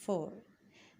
4।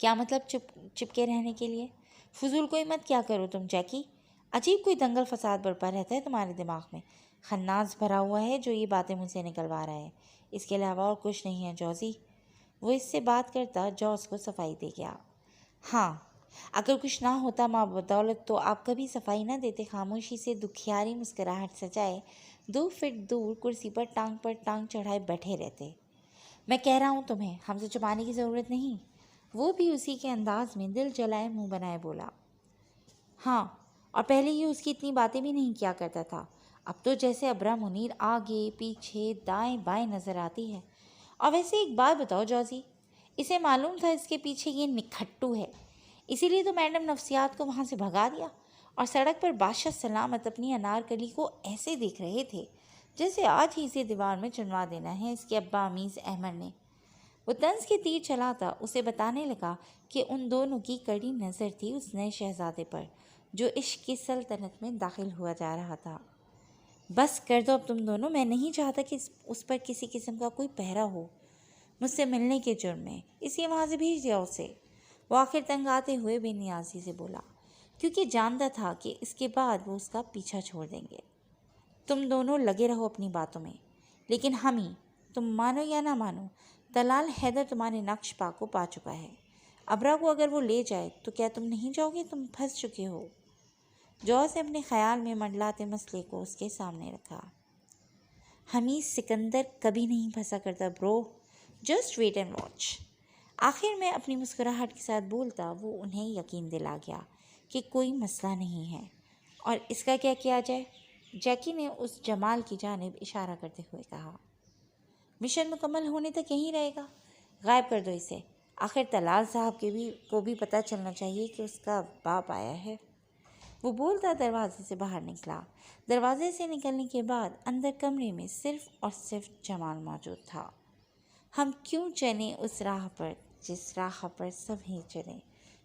کیا مطلب چپ کے رہنے کے لیے؟ فضول کوئی مت کیا کرو تم جیکی، عجیب کوئی دنگل فساد برپا رہتا ہے تمہارے دماغ میں، خناس بھرا ہوا ہے جو یہ باتیں مجھ سے نکلوا رہا ہے، اس کے علاوہ اور کچھ نہیں ہے جوزی۔ وہ اس سے بات کرتا جوز کو صفائی دے گیا۔ ہاں، اگر کچھ نہ ہوتا ماں بدولت تو آپ کبھی صفائی نہ دیتے۔ خاموشی سے دکھیاری مسکراہٹ سجائے 2 فٹ دور کرسی پر ٹانگ چڑھائے بیٹھے رہتے۔ میں کہہ رہا ہوں تمہیں، ہم سے چھپانے کی ضرورت نہیں۔ وہ بھی اسی کے انداز میں دل جلائے منہ بنائے بولا۔ ہاں، اور پہلے یہ اس کی اتنی باتیں بھی نہیں کیا کرتا تھا، اب تو جیسے ابرہ منیر آگے پیچھے دائیں بائیں نظر آتی ہے۔ اور ویسے ایک بات بتاؤ جوزی، اسے معلوم تھا اس کے پیچھے یہ نکھٹو ہے، اسی لیے تو میڈم نفسیات کو وہاں سے بھگا دیا، اور سڑک پر بادشاہ سلامت اپنی انارکلی کو ایسے دیکھ رہے تھے جیسے آج ہی اسے دیوار میں چنوا دینا ہے اس کے ابا امیز احمد نے۔ وہ طنز کے تیر چلاتا اسے بتانے لگا کہ ان دونوں کی کڑی نظر تھی اس نئے شہزادے پر جو عشق کی سلطنت میں داخل ہوا جا رہا تھا۔ بس کر دو اب تم دونوں، میں نہیں چاہتا کہ اس پر کسی قسم کا کوئی پہرا ہو مجھ سے ملنے کے جرم میں، اس لیے وہاں سے بھیج دیا اسے۔ وہ آخر تنگ آتے ہوئے بے نیازی سے بولا، کیونکہ جانتا تھا کہ اس کے بعد وہ اس کا پیچھا چھوڑ دیں گے۔ تم دونوں لگے رہو اپنی باتوں میں، لیکن ہم ہی، تم مانو یا نہ مانو، طلال حیدر تمہارے نقش پا کو پا چکا ہے۔ ابرا کو اگر وہ لے جائے تو کیا تم نہیں جاؤ گے؟ تم پھنس چکے ہو۔ جوز نے اپنے خیال میں منڈلاتے مسئلے کو اس کے سامنے رکھا۔ حمید سکندر کبھی نہیں پھنسا کرتا برو، جسٹ ویٹ اینڈ واچ۔ آخر میں اپنی مسکراہٹ کے ساتھ بولتا وہ انہیں یقین دلا گیا کہ کوئی مسئلہ نہیں ہے۔ اور اس کا کیا کیا جائے؟ جیکی نے اس جمال کی جانب اشارہ کرتے ہوئے کہا۔ مشن مکمل ہونے تک یہیں رہے گا، غائب کر دو اسے، آخر طلال صاحب کو بھی پتہ چلنا چاہیے کہ اس کا باپ آیا ہے۔ وہ بولتا دروازے سے باہر نکلا۔ دروازے سے نکلنے کے بعد اندر کمرے میں صرف اور صرف جمال موجود تھا۔ ہم کیوں چلیں اس راہ پر جس راہ پر سب ہی چلیں،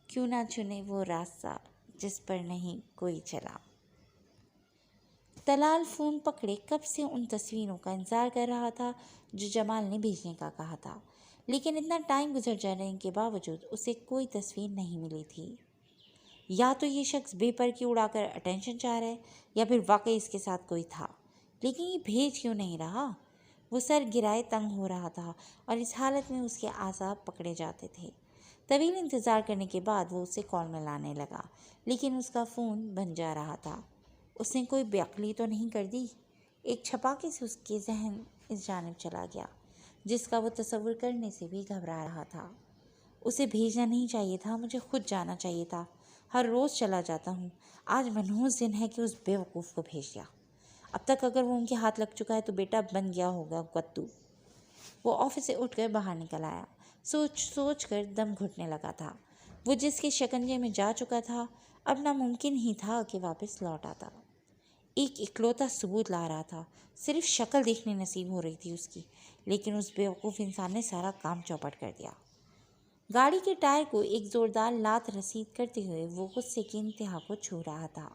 کیوں نہ چنیں وہ راستہ جس پر نہیں کوئی چلا۔ طلال فون پکڑے کب سے ان تصویروں کا انتظار کر رہا تھا جو جمال نے بھیجنے کا کہا تھا، لیکن اتنا ٹائم گزر جانے کے باوجود اسے کوئی تصویر نہیں ملی تھی۔ یا تو یہ شخص بے پر کی اڑا کر اٹینشن چاہ رہا ہے یا پھر واقعی اس کے ساتھ کوئی تھا، لیکن یہ بھیج کیوں نہیں رہا؟ وہ سر گرائے تنگ ہو رہا تھا اور اس حالت میں اس کے اعصاب پکڑے جاتے تھے۔ طویل انتظار کرنے کے بعد وہ اسے کال میں لانے لگا، لیکن اس کا فون بن جا رہا تھا۔ اس نے کوئی بے عقلی تو نہیں کر دی؟ ایک چھپاکے سے اس کے ذہن اس جانب چلا گیا جس کا وہ تصور کرنے سے بھی گھبرا رہا تھا۔ اسے بھیجنا نہیں چاہیے تھا، مجھے خود جانا چاہیے تھا، ہر روز چلا جاتا ہوں، آج منحوس دن ہے کہ اس بے وقوف کو بھیج دیا۔ اب تک اگر وہ ان کے ہاتھ لگ چکا ہے تو بیٹا بن گیا ہوگا گدو۔ وہ آفس سے اٹھ کر باہر نکل آیا، سوچ کر دم گھٹنے لگا تھا۔ وہ جس کے شکنجے میں جا چکا تھا اب ناممکن ہی تھا کہ واپس لوٹ آتا۔ ایک اکلوتا ثبوت لا رہا تھا، صرف شکل دیکھنے نصیب ہو رہی تھی اس کی، لیکن اس بے وقوف انسان نے سارا کام چوپٹ کر دیا۔ گاڑی کے ٹائر کو ایک زوردار لات رسید کرتے ہوئے وہ غصے کی انتہا کو چھو رہا تھا۔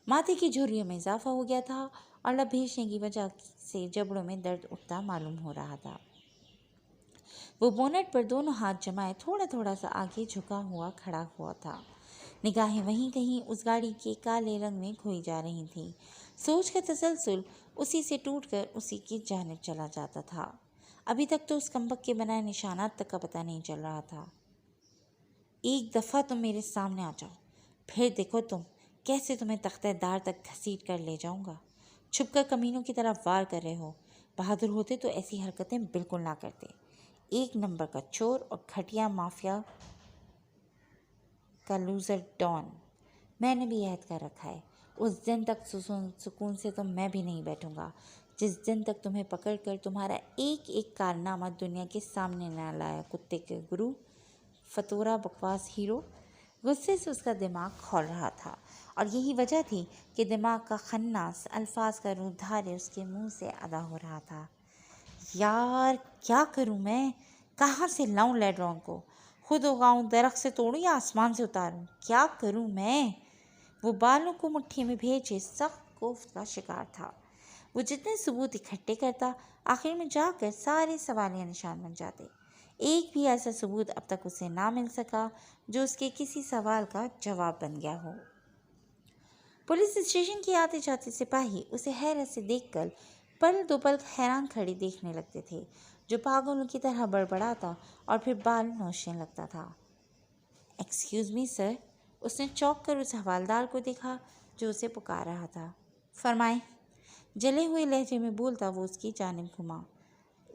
ماتھے کی جھریوں میں اضافہ ہو گیا تھا اور لب بھیجنے کی وجہ سے جبڑوں میں درد اٹھتا معلوم ہو رہا تھا۔ وہ بونٹ پر دونوں ہاتھ جمائے تھوڑا تھوڑا سا آگے جھکا ہوا کھڑا ہوا تھا، نگاہیں وہیں کہیں اس گاڑی کے کالے رنگ میں کھوئی جا رہی تھیں۔ سوچ کا تسلسل اسی سے ٹوٹ کر اسی کی جانب چلا جاتا تھا۔ ابھی تک تو اس کمبخت کے بنائے نشانات تک کا پتہ نہیں چل رہا تھا۔ ایک دفعہ تم میرے سامنے آ جاؤ، پھر دیکھو تم کیسے تمہیں تختہ دار تک گھسیٹ کر لے جاؤں گا۔ چھپ کر کمینوں کی طرف وار کر رہے ہو، بہادر ہوتے تو ایسی حرکتیں بالکل نہ کرتے۔ ایک نمبر کا چور اور گھٹیا مافیا کا لوزر ڈان۔ میں نے بھی عہد کر رکھا ہے، اس دن تک سکون سے تو میں بھی نہیں بیٹھوں گا جس دن تک تمہیں پکڑ کر تمہارا ایک ایک کارنامہ دنیا کے سامنے نہ لایا کتے کے گرو، فتورا بکواس ہیرو۔ غصے سے اس کا دماغ کھول رہا تھا اور یہی وجہ تھی کہ دماغ کا خناس الفاظ کا روپ دھارے اس کے منہ سے ادا ہو رہا تھا۔ یار کیا کروں میں؟ کہاں سے لاؤں لیڈرون کو؟ خود اگاؤں، درخت سے توڑوں یا آسمان سے اتاروں؟ کیا کروں میں؟ وہ بالوں کو مٹھی میں بھیجے سخت کوفت کا شکار تھا۔ وہ جتنے ثبوت اکٹھے کرتا آخر میں جا کر سارے سوالیہ نشان بن جاتے۔ ایک بھی ایسا ثبوت اب تک اسے نہ مل سکا جو اس کے کسی سوال کا جواب بن گیا ہو۔ پولیس اسٹیشن کی آتے جاتے سپاہی اسے حیرت سے دیکھ کر پل دو پل حیران کھڑے دیکھنے لگتے تھے، جو پاگلوں کی طرح بڑبڑاتا اور پھر بال نوچنے لگتا تھا۔ ایکسکیوز می سر، اس نے چونک کر اس حوالدار کو دیکھا جو اسے پکار رہا تھا۔ فرمائیں، جلے ہوئے لہجے میں بولتا وہ اس کی جانب گھما۔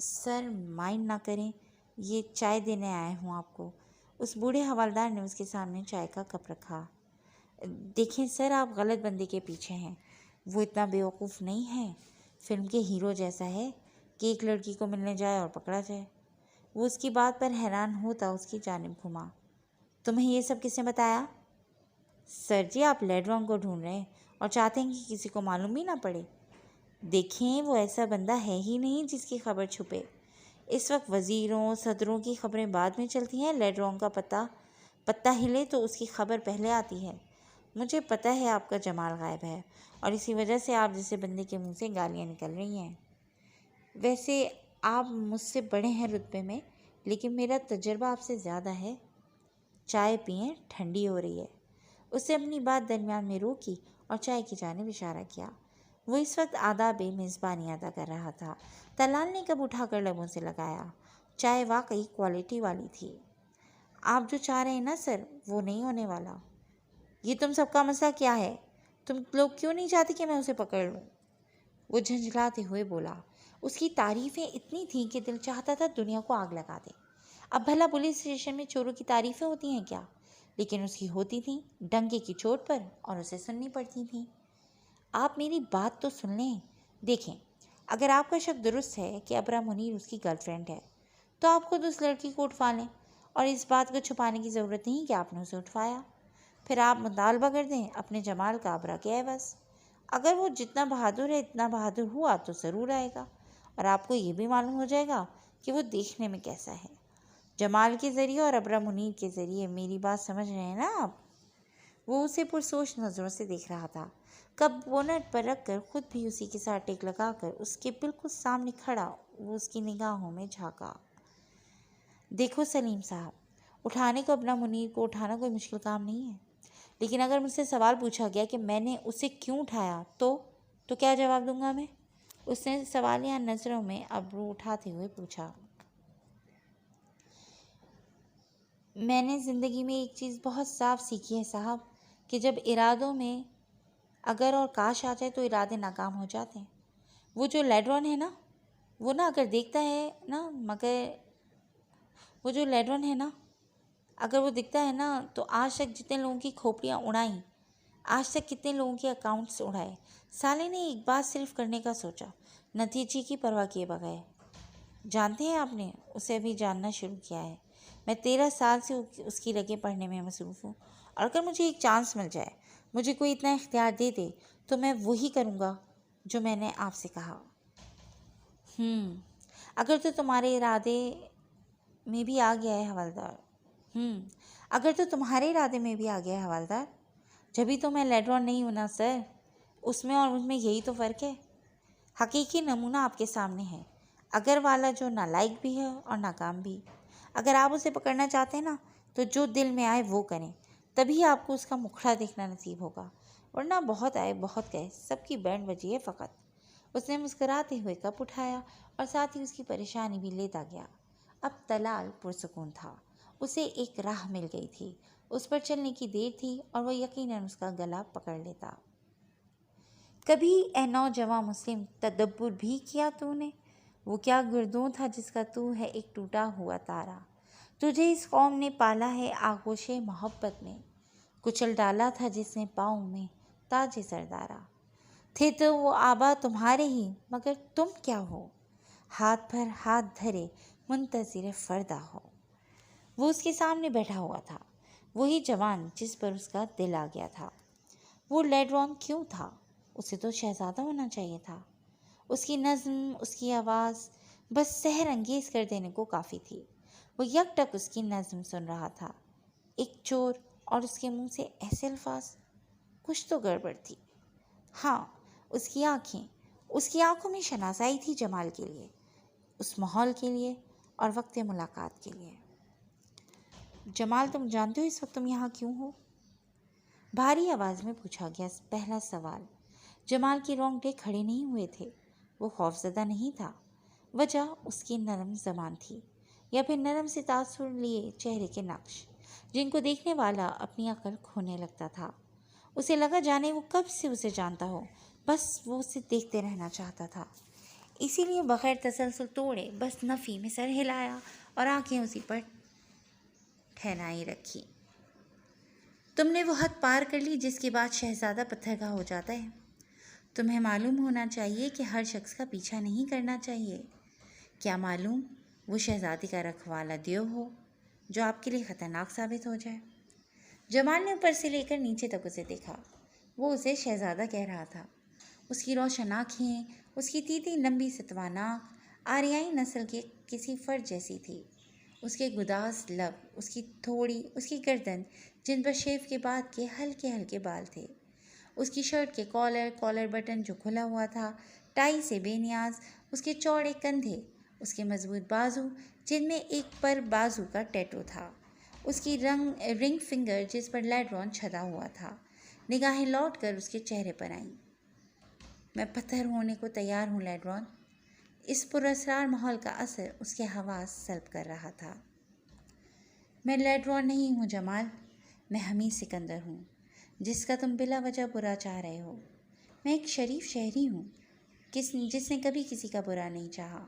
سر مائنڈ نہ کریں، یہ چائے دینے آئے ہوں آپ کو۔ اس بوڑھے حوالدار نے اس کے سامنے چائے کا کپ رکھا۔ دیکھیں سر، آپ غلط بندے کے پیچھے ہیں۔ وہ اتنا بیوقوف نہیں ہے، فلم کے ہیرو جیسا ہے کہ ایک لڑکی کو ملنے جائے اور پکڑا جائے۔ وہ اس کی بات پر حیران ہوتا اس کی جانب گھما۔ تمہیں یہ سب کس نے بتایا؟ سر جی، آپ لیڈرون کو ڈھونڈ رہے ہیں اور چاہتے ہیں کہ کسی کو معلوم بھی نہ پڑے۔ دیکھیں، وہ ایسا بندہ ہے ہی نہیں جس کی خبر چھپے۔ اس وقت وزیروں صدروں کی خبریں بعد میں چلتی ہیں، لیڈرون کا پتہ ہلے تو اس کی خبر پہلے آتی ہے۔ مجھے پتہ ہے آپ کا جمال غائب ہے اور اسی وجہ سے آپ جیسے بندے کے منہ سے گالیاں نکل رہی ہیں۔ ویسے آپ مجھ سے بڑے ہیں رتبے میں، لیکن میرا تجربہ آپ سے زیادہ ہے۔ چائے پئیں، ٹھنڈی ہو رہی ہے۔ اس نے اپنی بات درمیان میں روکی اور چائے کی جانب اشارہ کیا۔ وہ اس وقت آداب میزبانی ادا کر رہا تھا۔ طلال نے کب اٹھا کر لبوں سے لگایا۔ چائے واقعی کوالٹی والی تھی۔ آپ جو چاہ رہے ہیں نا سر، وہ نہیں ہونے والا۔ یہ تم سب کا مسئلہ کیا ہے؟ تم لوگ کیوں نہیں چاہتے کہ میں اسے پکڑ لوں؟ وہ جھنجھلاتے ہوئے بولا۔ اس کی تعریفیں اتنی تھیں کہ دل چاہتا تھا دنیا کو آگ لگا دے۔ اب بھلا پولیس اسٹیشن میں چوروں کی تعریفیں ہوتی ہیں کیا؟ لیکن اس کی ہوتی تھیں، ڈنکے کی چوٹ پر، اور اسے سننی پڑتی تھیں۔ آپ میری بات تو سن لیں۔ دیکھیں، اگر آپ کا شک درست ہے کہ ابرہ منیر اس کی گرل فرینڈ ہے، تو آپ خود اس لڑکی کو اٹھوا لیں، اور اس بات کو چھپانے کی ضرورت نہیں کہ آپ نے اسے اٹھوایا۔ پھر آپ مطالبہ کر دیں اپنے جمال کا ابرہ کے عوض۔ اگر وہ جتنا بہادر ہے اتنا بہادر ہوا تو ضرور آئے گا، اور آپ کو یہ بھی معلوم ہو جائے گا کہ وہ دیکھنے میں کیسا ہے۔ جمال کے ذریعے اور ابرہ منیر کے ذریعے میری بات سمجھ رہے ہیں نا آپ؟ وہ اسے پرسوچ نظروں سے دیکھ رہا تھا۔ کب بونٹ پر رکھ کر خود بھی اسی کے ساتھ ٹیک لگا کر اس کے بالکل سامنے کھڑا وہ اس کی نگاہوں میں جھانکا۔ دیکھو سلیم صاحب، اٹھانے کو ابرہ منیر کو اٹھانا کوئی مشکل کام نہیں ہے، لیکن اگر مجھ سے سوال پوچھا گیا کہ میں نے اسے کیوں اٹھایا تو کیا جواب دوں گا میں؟ اس نے سوالیہ نظروں میں ابرو اٹھاتے ہوئے پوچھا۔ میں نے زندگی میں ایک چیز بہت صاف سیکھی ہے صاحب، کہ جب ارادوں میں اگر اور کاش آ جائے تو ارادے ناکام ہو جاتے ہیں۔ وہ جو لیڈرون ہے نا، وہ اگر دکھتا ہے نا تو آج تک جتنے لوگوں کی کھوپڑیاں اڑائیں، آج تک کتنے لوگوں کے اکاؤنٹس اڑائے، سالے نے ایک بات صرف کرنے کا سوچا، نتیجے کی پرواہ کیے بغیر۔ جانتے ہیں آپ نے اسے ابھی جاننا شروع کیا ہے۔ میں 13 سال سے اس کی رگیں پڑھنے میں مصروف ہوں، اور اگر مجھے ایک چانس مل جائے، مجھے کوئی اتنا اختیار دے دے، تو میں وہی کروں گا جو میں نے آپ سے کہا۔ اگر تو تمہارے ارادے میں بھی آ گیا ہے حوالدار، جبھی تو میں لیڈرون نہیں ہوں نا سر۔ اس میں اور مجھ میں یہی تو فرق ہے۔ حقیقی نمونہ آپ کے سامنے ہے، اگر والا جو نالائق بھی ہے اور ناکام بھی۔ اگر آپ اسے پکڑنا چاہتے ہیں نا، تو جو دل میں آئے وہ کریں، تبھی آپ کو اس کا مکھڑا دیکھنا نصیب ہوگا، ورنہ بہت آئے بہت گئے، سب کی بینڈ بجی ہے فقط۔ اس نے مسکراتے ہوئے کپ اٹھایا اور ساتھ ہی اس کی پریشانی بھی لیتا گیا۔ اب طلال پرسکون تھا، اسے ایک راہ مل گئی تھی، اس پر چلنے کی دیر تھی اور وہ یقیناً اس کا گلا پکڑ لیتا۔ کبھی اے نوجواں مسلم تدبر بھی کیا تو نے؟ وہ کیا گردوں تھا جس کا تو ہے ایک ٹوٹا ہوا تارا۔ تجھے اس قوم نے پالا ہے آغوش محبت میں، کچل ڈالا تھا جس نے پاؤں میں تاج سردارا۔ تھے تو وہ آبا تمہارے ہی، مگر تم کیا ہو؟ ہاتھ پر ہاتھ دھرے منتظر فردا ہو۔ وہ اس کے سامنے بیٹھا ہوا تھا، وہی جوان جس پر اس کا دل آ گیا تھا۔ وہ لیڈرون کیوں تھا؟ اسے تو شہزادہ ہونا چاہیے تھا۔ اس کی نظم، اس کی آواز بس سحر انگیز کر دینے کو کافی تھی۔ وہ یک ٹک اس کی نظم سن رہا تھا۔ ایک چور اور اس کے منہ سے ایسے الفاظ، کچھ تو گڑبڑ تھی۔ ہاں، اس کی آنکھوں میں شناسائی تھی جمال کے لیے، اس ماحول کے لیے، اور وقت ملاقات کے لیے۔ جمال، تم جانتے ہو اس وقت تم یہاں کیوں ہو؟ بھاری آواز میں پوچھا گیا پہلا سوال۔ جمال کے رونگٹے کھڑے نہیں ہوئے تھے۔ وہ خوفزدہ نہیں تھا۔ وجہ اس کی نرم زبان تھی، یا پھر نرم سے تاثر لیے چہرے کے نقش، جن کو دیکھنے والا اپنی عقل کھونے لگتا تھا۔ اسے لگا جانے وہ کب سے اسے جانتا ہو، بس وہ اسے دیکھتے رہنا چاہتا تھا۔ اسی لیے بغیر تسلسل توڑے بس نفی میں سر ہلایا اور آنکھیں اسی پر ٹھہرائی رکھی۔ تم نے وہ حد پار کر لی جس کے بعد شہزادہ پتھرگاہ ہو جاتا ہے۔ تمہیں معلوم ہونا چاہیے کہ ہر شخص کا پیچھا نہیں کرنا چاہیے۔ کیا معلوم وہ شہزادی کا رکھوالا دیو ہو جو آپ کے لیے خطرناک ثابت ہو جائے۔ جمال نے اوپر سے لے کر نیچے تک اسے دیکھا۔ وہ اسے شہزادہ کہہ رہا تھا۔ اس کی روشن آنکھیں، اس کی تیتی لمبی ستوا ناک آریائی نسل کے کسی فرد جیسی تھی۔ اس کے گداز لب، اس کی تھوڑی، اس کی گردن جن پر شیو کے بعد کے ہلکے ہلکے بال تھے، اس کی شرٹ کے کالر بٹن جو کھلا ہوا تھا ٹائی سے بے نیاز، اس کے چوڑے کندھے، اس کے مضبوط بازو جن میں ایک پر بازو کا ٹیٹو تھا، اس کی رنگ فنگر جس پر لیڈرون چھدا ہوا تھا۔ نگاہیں لوٹ کر اس کے چہرے پر آئیں۔ میں پتھر ہونے کو تیار ہوں لیڈرون۔ اس پراسرار ماحول کا اثر اس کے حواس سلب کر رہا تھا۔ میں لیڈرون نہیں ہوں جمال، میں حمید سکندر ہوں جس کا تم بلا وجہ برا چاہ رہے ہو۔ میں ایک شریف شہری ہوں جس نے کبھی کسی کا برا نہیں چاہا۔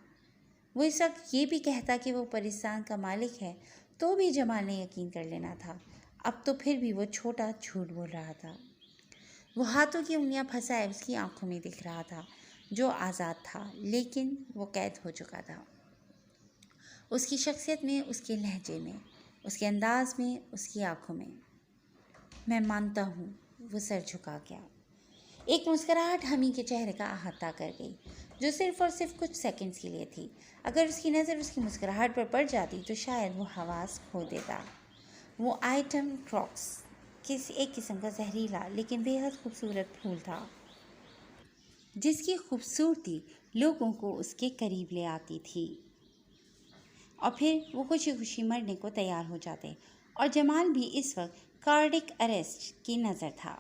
وہ اس وقت یہ بھی کہتا کہ وہ پرستان کا مالک ہے تو بھی جمال نے یقین کر لینا تھا۔ اب تو پھر بھی وہ چھوٹا جھوٹ بول رہا تھا۔ وہ ہاتھوں کی انگلیاں پھنسائے اس کی آنکھوں میں دکھ رہا تھا جو آزاد تھا لیکن وہ قید ہو چکا تھا۔ اس کی شخصیت میں، اس کے لہجے میں، اس کے انداز میں، اس کی آنکھوں میں۔ میں مانتا ہوں۔ وہ سر جھکا گیا۔ ایک مسکراہٹ حمید کے چہرے کا احاطہ کر گئی جو صرف اور صرف کچھ سیکنڈز کے لیے تھی۔ اگر اس کی نظر اس کی مسکراہٹ پر پڑ جاتی تو شاید وہ حواس کھو دیتا۔ وہ آئٹم کراکس ایک قسم کا زہریلا لیکن بے حد خوبصورت پھول تھا جس کی خوبصورتی لوگوں کو اس کے قریب لے آتی تھی اور پھر وہ خوشی خوشی مرنے کو تیار ہو جاتے۔ اور جمال بھی اس وقت کارڈک اریسٹ کی نظر تھا۔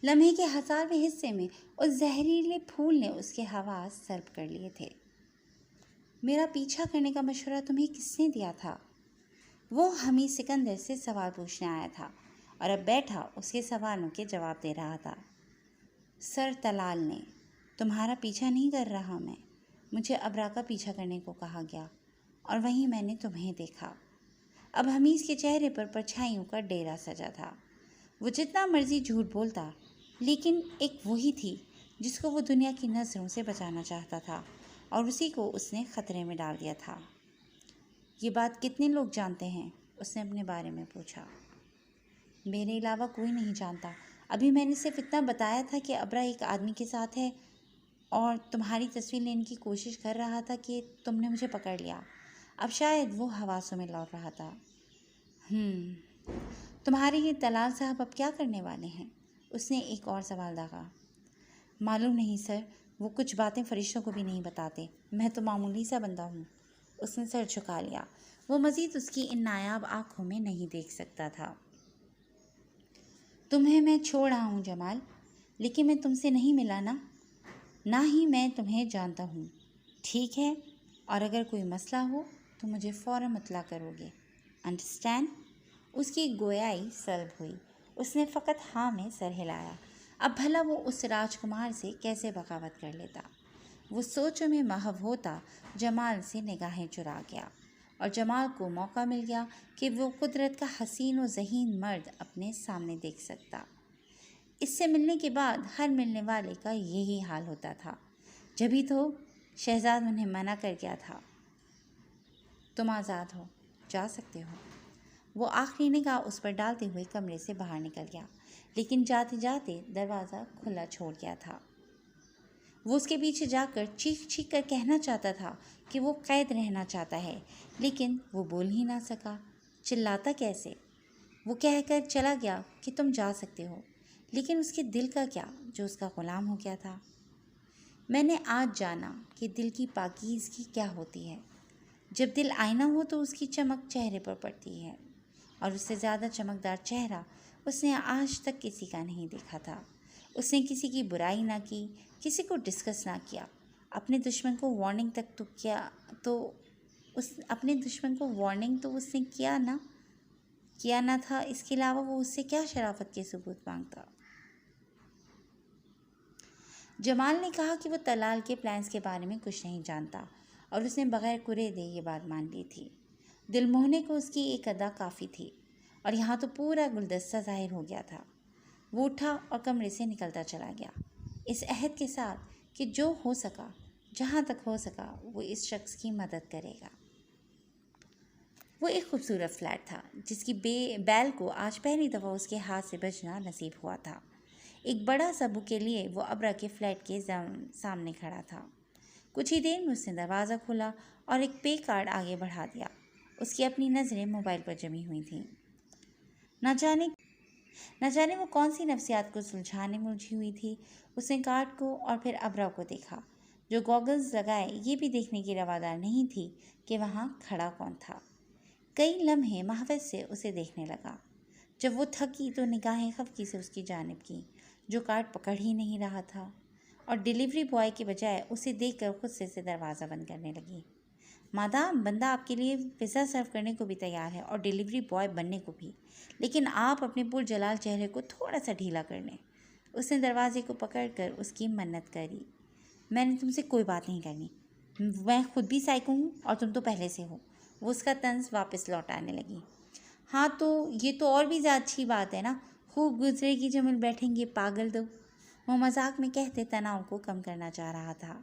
لمحے کے 1000ویں حصے میں اس زہریلے پھول نے اس کے حواس سلب کر لیے تھے۔ میرا پیچھا کرنے کا مشورہ تمہیں کس نے دیا تھا؟ وہ حمید سکندر سے سوال پوچھنے آیا تھا اور اب بیٹھا اس کے سوالوں کے جواب دے رہا تھا۔ سر تلال نے۔ تمہارا پیچھا نہیں کر رہا میں، مجھے ابرا کا پیچھا کرنے کو کہا گیا اور وہیں میں نے تمہیں دیکھا۔ اب حمید کے چہرے پر پرچھائیوں کا ڈیرا سجا تھا۔ وہ جتنا مرضی جھوٹ بولتا لیکن ایک وہی تھی جس کو وہ دنیا کی نظروں سے بچانا چاہتا تھا اور اسی کو اس نے خطرے میں ڈال دیا تھا۔ یہ بات کتنے لوگ جانتے ہیں؟ اس نے اپنے بارے میں پوچھا۔ میرے علاوہ کوئی نہیں جانتا۔ ابھی میں نے صرف اتنا بتایا تھا کہ ابرا ایک آدمی کے ساتھ ہے اور تمہاری تصویر لینے کی کوشش کر رہا تھا کہ تم نے مجھے پکڑ لیا۔ اب شاید وہ حواسوں میں لوٹ رہا تھا۔ تمہارے یہ تلال صاحب اب کیا کرنے والے ہیں؟ اس نے ایک اور سوال داغا۔ معلوم نہیں سر، وہ کچھ باتیں فرشتوں کو بھی نہیں بتاتے۔ میں تو معمولی سا بندہ ہوں۔ اس نے سر جھکا لیا۔ وہ مزید اس کی ان نایاب آنکھوں میں نہیں دیکھ سکتا تھا۔ تمہیں میں چھوڑ رہا ہوں جمال، لیکن میں تم سے نہیں ملا نہ ہی میں تمہیں جانتا ہوں، ٹھیک ہے؟ اور اگر کوئی مسئلہ ہو تو مجھے فوراً اطلاع کرو گے، انڈرسٹینڈ؟ اس کی گویائی سلب ہوئی۔ اس نے فقط ہاں میں سر ہلایا۔ اب بھلا وہ اس راجکمار سے کیسے بغاوت کر لیتا؟ وہ سوچوں میں محو ہوتا جمال سے نگاہیں چرا گیا اور جمال کو موقع مل گیا کہ وہ قدرت کا حسین و ذہین مرد اپنے سامنے دیکھ سکتا۔ اس سے ملنے کے بعد ہر ملنے والے کا یہی حال ہوتا تھا۔ جبھی تو شہزاد انہیں منع کر گیا تھا۔ تم آزاد ہو، جا سکتے ہو۔ وہ آخری نگاہ اس پر ڈالتے ہوئے کمرے سے باہر نکل گیا، لیکن جاتے جاتے دروازہ کھلا چھوڑ گیا تھا۔ وہ اس کے پیچھے جا کر چیخ چیخ کر کہنا چاہتا تھا کہ وہ قید رہنا چاہتا ہے، لیکن وہ بول ہی نہ سکا۔ چلاتا کیسے؟ وہ کہہ کر چلا گیا کہ تم جا سکتے ہو، لیکن اس کے دل کا کیا جو اس کا غلام ہو گیا تھا؟ میں نے آج جانا کہ دل کی پاکیزگی کیا ہوتی ہے۔ جب دل آئینہ ہو تو اس کی چمک چہرے پر پڑتی ہے، اور اس سے زیادہ چمکدار چہرہ اس نے آج تک کسی کا نہیں دیکھا تھا۔ اس نے کسی کی برائی نہ کی، کسی کو ڈسکس نہ کیا، اپنے دشمن کو وارننگ تک اپنے دشمن کو وارننگ تو اس نے کیا نہ تھا۔ اس کے علاوہ وہ اس سے کیا شرافت کے ثبوت مانگتا؟ جمال نے کہا کہ وہ طلال کے پلانز کے بارے میں کچھ نہیں جانتا، اور اس نے بغیر کرے دے یہ بات مان لی تھی۔ دل موہنے کو اس کی ایک ادا کافی تھی، اور یہاں تو پورا گلدستہ ظاہر ہو گیا تھا۔ وہ اٹھا اور کمرے سے نکلتا چلا گیا، اس عہد کے ساتھ کہ جو ہو سکا، جہاں تک ہو سکا، وہ اس شخص کی مدد کرے گا۔ وہ ایک خوبصورت فلیٹ تھا جس کی بیل کو آج پہلی دفعہ اس کے ہاتھ سے بچنا نصیب ہوا تھا۔ ایک بڑا سا بوکے لیے وہ ابرا کے فلیٹ کے سامنے کھڑا تھا۔ کچھ ہی دیر میں اس نے دروازہ کھولا اور ایک پے کارڈ آگے بڑھا دیا۔ اس کی اپنی نظریں موبائل پر جمی ہوئی تھیں۔ نہ جانے وہ کون سی نفسیات کو سلجھانے میں الجھی ہوئی تھی۔ اس نے کارڈ کو اور پھر ابرا کو دیکھا، جو گوگلز لگائے یہ بھی دیکھنے کی روادار نہیں تھی کہ وہاں کھڑا کون تھا۔ کئی لمحے محبت سے اسے دیکھنے لگا۔ جب وہ تھکی تو نگاہیں خفگی سے اس کی جانب کی، جو کارڈ پکڑ ہی نہیں رہا تھا، اور ڈیلیوری بوائے کے بجائے اسے دیکھ کر خود سے دروازہ بند کرنے لگی۔ مادام، بندہ آپ کے لیے پزا سرو کرنے کو بھی تیار ہے اور ڈیلیوری بوائے بننے کو بھی، لیکن آپ اپنے پرجلال چہرے کو تھوڑا سا ڈھیلا کر لیں۔ اس نے دروازے کو پکڑ کر اس کی منت کری۔ میں نے تم سے کوئی بات نہیں کرنی، میں خود بھی سائیکو ہوں اور تم تو پہلے سے ہو۔ وہ اس کا طنز واپس لوٹانے لگی۔ ہاں تو یہ تو اور بھی زیادہ اچھی بات ہے نا، خوب گزرے گی جو مل بیٹھیں گے پاگل دو۔ وہ مذاق میں کہتے تناؤ کو کم کرنا چاہ رہا تھا۔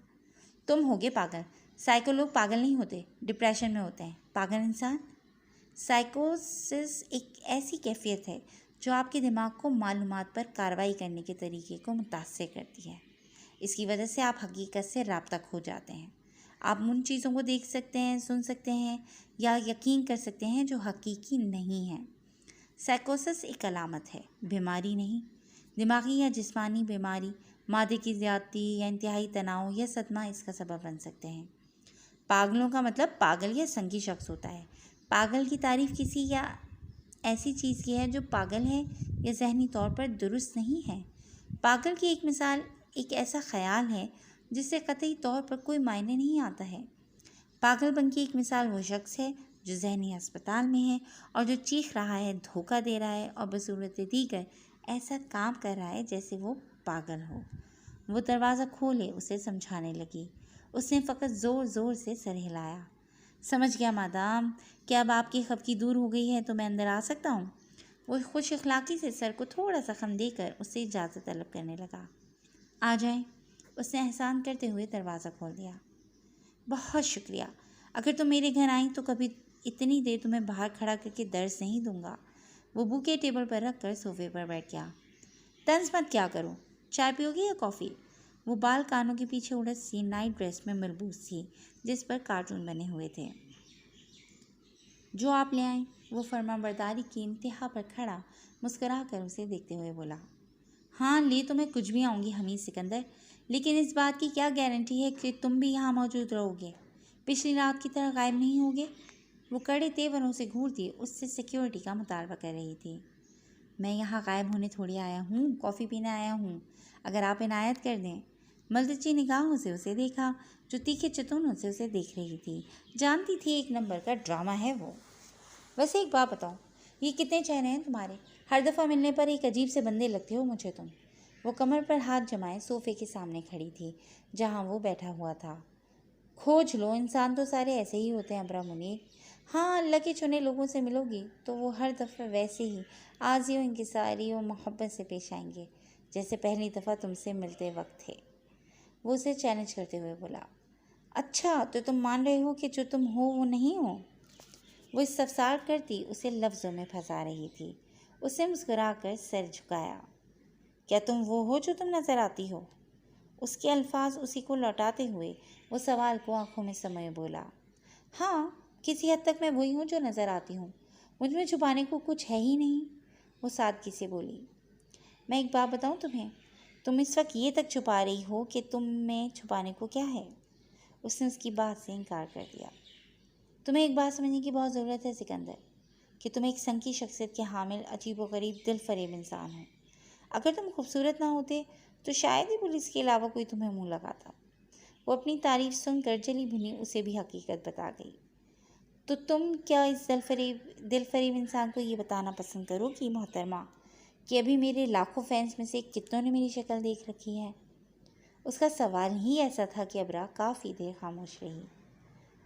تم ہوگے پاگل، سائیکو لوگ پاگل نہیں ہوتے، ڈپریشن میں ہوتے ہیں۔ پاگل انسان؟ سائیکوسس ایک ایسی کیفیت ہے جو آپ کے دماغ کو معلومات پر کارروائی کرنے کے طریقے کو متاثر کرتی ہے۔ اس کی وجہ سے آپ حقیقت سے رابطہ کھو جاتے ہیں۔ آپ ان چیزوں کو دیکھ سکتے ہیں، سن سکتے ہیں یا یقین کر سکتے ہیں جو حقیقی نہیں ہیں۔ سائیکوسس ایک علامت ہے، بیماری نہیں۔ دماغی یا جسمانی بیماری، مادے کی زیادتی یا انتہائی تناؤ یا صدمہ اس کا سبب بن سکتے ہیں۔ پاگلوں کا مطلب پاگل یا سنگی شخص ہوتا ہے۔ پاگل کی تعریف کسی یا ایسی چیز کی ہے جو پاگل ہے یا ذہنی طور پر درست نہیں ہے۔ پاگل کی ایک مثال ایک ایسا خیال ہے جس سے قطعی طور پر کوئی معنی نہیں آتا ہے۔ پاگل پن کی ایک مثال وہ شخص ہے جو ذہنی ہسپتال میں ہے اور جو چیخ رہا ہے، دھوکہ دے رہا ہے اور بصورت دیگر ایسا کام کر رہا ہے جیسے وہ پاگل ہو۔ وہ دروازہ کھولے اسے سمجھانے لگی۔ اس نے فقط زور زور سے سر ہلایا۔ سمجھ گیا مادام، کیا اب آپ کی خفگی دور ہو گئی ہے تو میں اندر آ سکتا ہوں؟ وہ خوش اخلاقی سے سر کو تھوڑا سا خم دے کر اس سے اجازت طلب کرنے لگا۔ آ جائیں، اس نے احسان کرتے ہوئے دروازہ کھول دیا۔ بہت شکریہ، اگر تم میرے گھر آئیں تو کبھی اتنی دیر تمہیں باہر کھڑا کر کے درس نہیں دوں گا۔ وہ بوکے ٹیبل پر رکھ کر صوفے پر بیٹھ گیا۔ طنز مت کیا کرو، چائے پیو گے یا کافی؟ وہ بال کانوں کے پیچھے اڑت سی نائٹ ڈریس میں ملبوس تھی جس پر کارٹون بنے ہوئے تھے۔ جو آپ لے آئیں، وہ فرما برداری کی انتہا پر کھڑا مسکرا کر اسے دیکھتے ہوئے بولا۔ ہاں لے تو میں کچھ بھی آؤں گی حمید سکندر، لیکن اس بات کی کیا گارنٹی ہے کہ تم بھی یہاں موجود رہو گے، پچھلی رات کی طرح غائب نہیں ہوگے؟ وہ کڑے تیوروں سے گھورتی اس سے سیکیورٹی کا مطالبہ کر رہی تھی۔ میں یہاں غائب ہونے تھوڑی آیا ہوں، کافی پینے آیا ہوں، اگر آپ عنایت کر دیں۔ ملتجی نگاہوں سے اسے دیکھا، جو تیکھے چتونوں سے اسے دیکھ رہی تھی۔ جانتی تھی ایک نمبر کا ڈرامہ ہے وہ۔ ویسے ایک بات بتاؤ، یہ کتنے چہرے ہیں تمہارے؟ ہر دفعہ ملنے پر ایک عجیب سے بندے لگتے ہو مجھے تم۔ وہ کمر پر ہاتھ جمائے صوفے کے سامنے کھڑی تھی جہاں وہ بیٹھا ہوا تھا۔ کھوج لو، انسان تو سارے ایسے ہی ہوتے ہیں ابرا منیر۔ ہاں، اللہ کے چنے لوگوں سے ملو گی تو وہ ہر دفعہ ویسے ہی عاجزی و انکساری و محبت سے پیش آئیں گے جیسے پہلی دفعہ تم سے ملتے وقت تھے۔ وہ اسے چیلنج کرتے ہوئے بولا۔ اچھا تو تم مان رہے ہو کہ جو تم ہو وہ نہیں ہو؟ وہ استفسار کرتی اسے لفظوں میں پھنسا رہی تھی۔ اس نے مسکرا کر سر جھکایا۔ کیا تم وہ ہو جو تم نظر آتی ہو؟ اس کے الفاظ اسی کو لوٹاتے ہوئے وہ سوال کو آنکھوں میں سموئے بولا۔ ہاں، کسی حد تک میں وہی ہوں جو نظر آتی ہوں، مجھ میں چھپانے کو کچھ ہے ہی نہیں، وہ سادگی سے بولی۔ میں ایک بات بتاؤں تمہیں، تم اس وقت یہ تک چھپا رہی ہو کہ تم میں چھپانے کو کیا ہے؟ اس نے اس کی بات سے انکار کر دیا۔ تمہیں ایک بات سمجھنے کی بہت ضرورت ہے سکندر، کہ تم ایک سنکی شخصیت کے حامل عجیب و غریب دل فریب انسان ہو۔ اگر تم خوبصورت نہ ہوتے تو شاید ہی پولیس کے علاوہ کوئی تمہیں منہ لگاتا۔ وہ اپنی تعریف سن کر جلی بھنی اسے بھی حقیقت بتا گئی۔ تو تم کیا اس دل فریب انسان کو یہ بتانا پسند کرو کہ محترمہ، کہ ابھی میرے لاکھوں فینس میں سے کتنوں نے میری شکل دیکھ رکھی ہے؟ اس کا سوال ہی ایسا تھا کہ ابرا کافی دیر خاموش رہی۔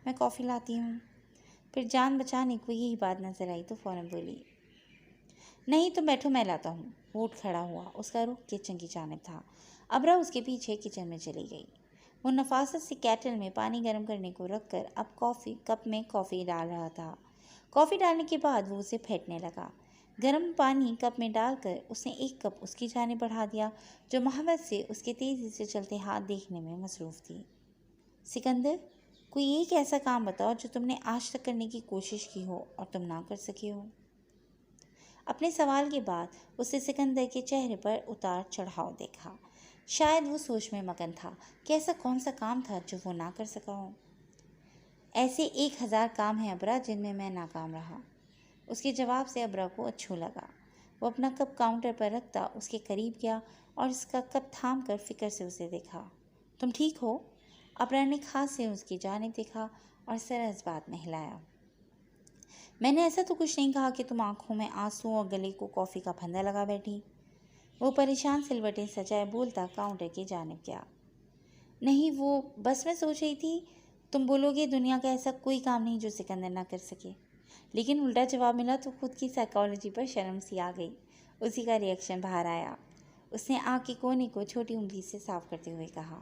میں کافی لاتی ہوں۔ پھر جان بچانے کو یہی بات نظر آئی تو فوراً بولی، نہیں تم بیٹھو میں لاتا ہوں۔ وہ اٹھ کھڑا ہوا، اس کا رخ کچن کی جانب تھا۔ ابرا اس کے پیچھے کچن میں چلی گئی۔ وہ نفاست سے کیٹل میں پانی گرم کرنے کو رکھ کر اب کپ میں کافی ڈال رہا تھا۔ کافی ڈالنے کے بعد وہ اسے پھینٹنے لگا۔ گرم پانی کپ میں ڈال کر اس نے ایک کپ اس کی جانب بڑھا دیا، جو محبت سے اس کے تیزی سے چلتے ہاتھ دیکھنے میں مصروف تھی۔ سکندر، کوئی ایک ایسا کام بتاؤ جو تم نے آج تک کرنے کی کوشش کی ہو اور تم نہ کر سکے ہو۔ اپنے سوال کے بعد اسے سکندر کے چہرے پر اتار چڑھاؤ دیکھا۔ شاید وہ سوچ میں مگن تھا کہ ایسا کون سا کام تھا جو وہ نہ کر سکا ہو۔ ایسے 1000 کام ہیں ابرا جن میں میں ناکام رہا۔ اس کے جواب سے ابرا کو اچھو لگا۔ وہ اپنا کپ کاؤنٹر پر رکھتا اس کے قریب گیا اور اس کا کپ تھام کر فکر سے اسے دیکھا۔ تم ٹھیک ہو؟ ابرا نے خاص سے اس کی جانب دیکھا اور سر اس بات میں ہلایا۔ میں نے ایسا تو کچھ نہیں کہا کہ تم آنکھوں میں آنسو اور گلے کو کافی کا پھندا لگا بیٹھی۔ وہ پریشان سلوٹیں سجائے بولتا کاؤنٹر کی جانب گیا۔ نہیں، وہ بس میں سوچ رہی تھی تم بولو گے دنیا کا ایسا کوئی کام نہیں جو سکندر نہ کر سکے، لیکن الٹا جواب ملا تو خود کی سائیکالوجی پر شرم سی آ گئی۔ اسی کا ریئیکشن باہر آیا۔ اس نے آنکھ کے کونے کو چھوٹی انگلی سے صاف کرتے ہوئے کہا،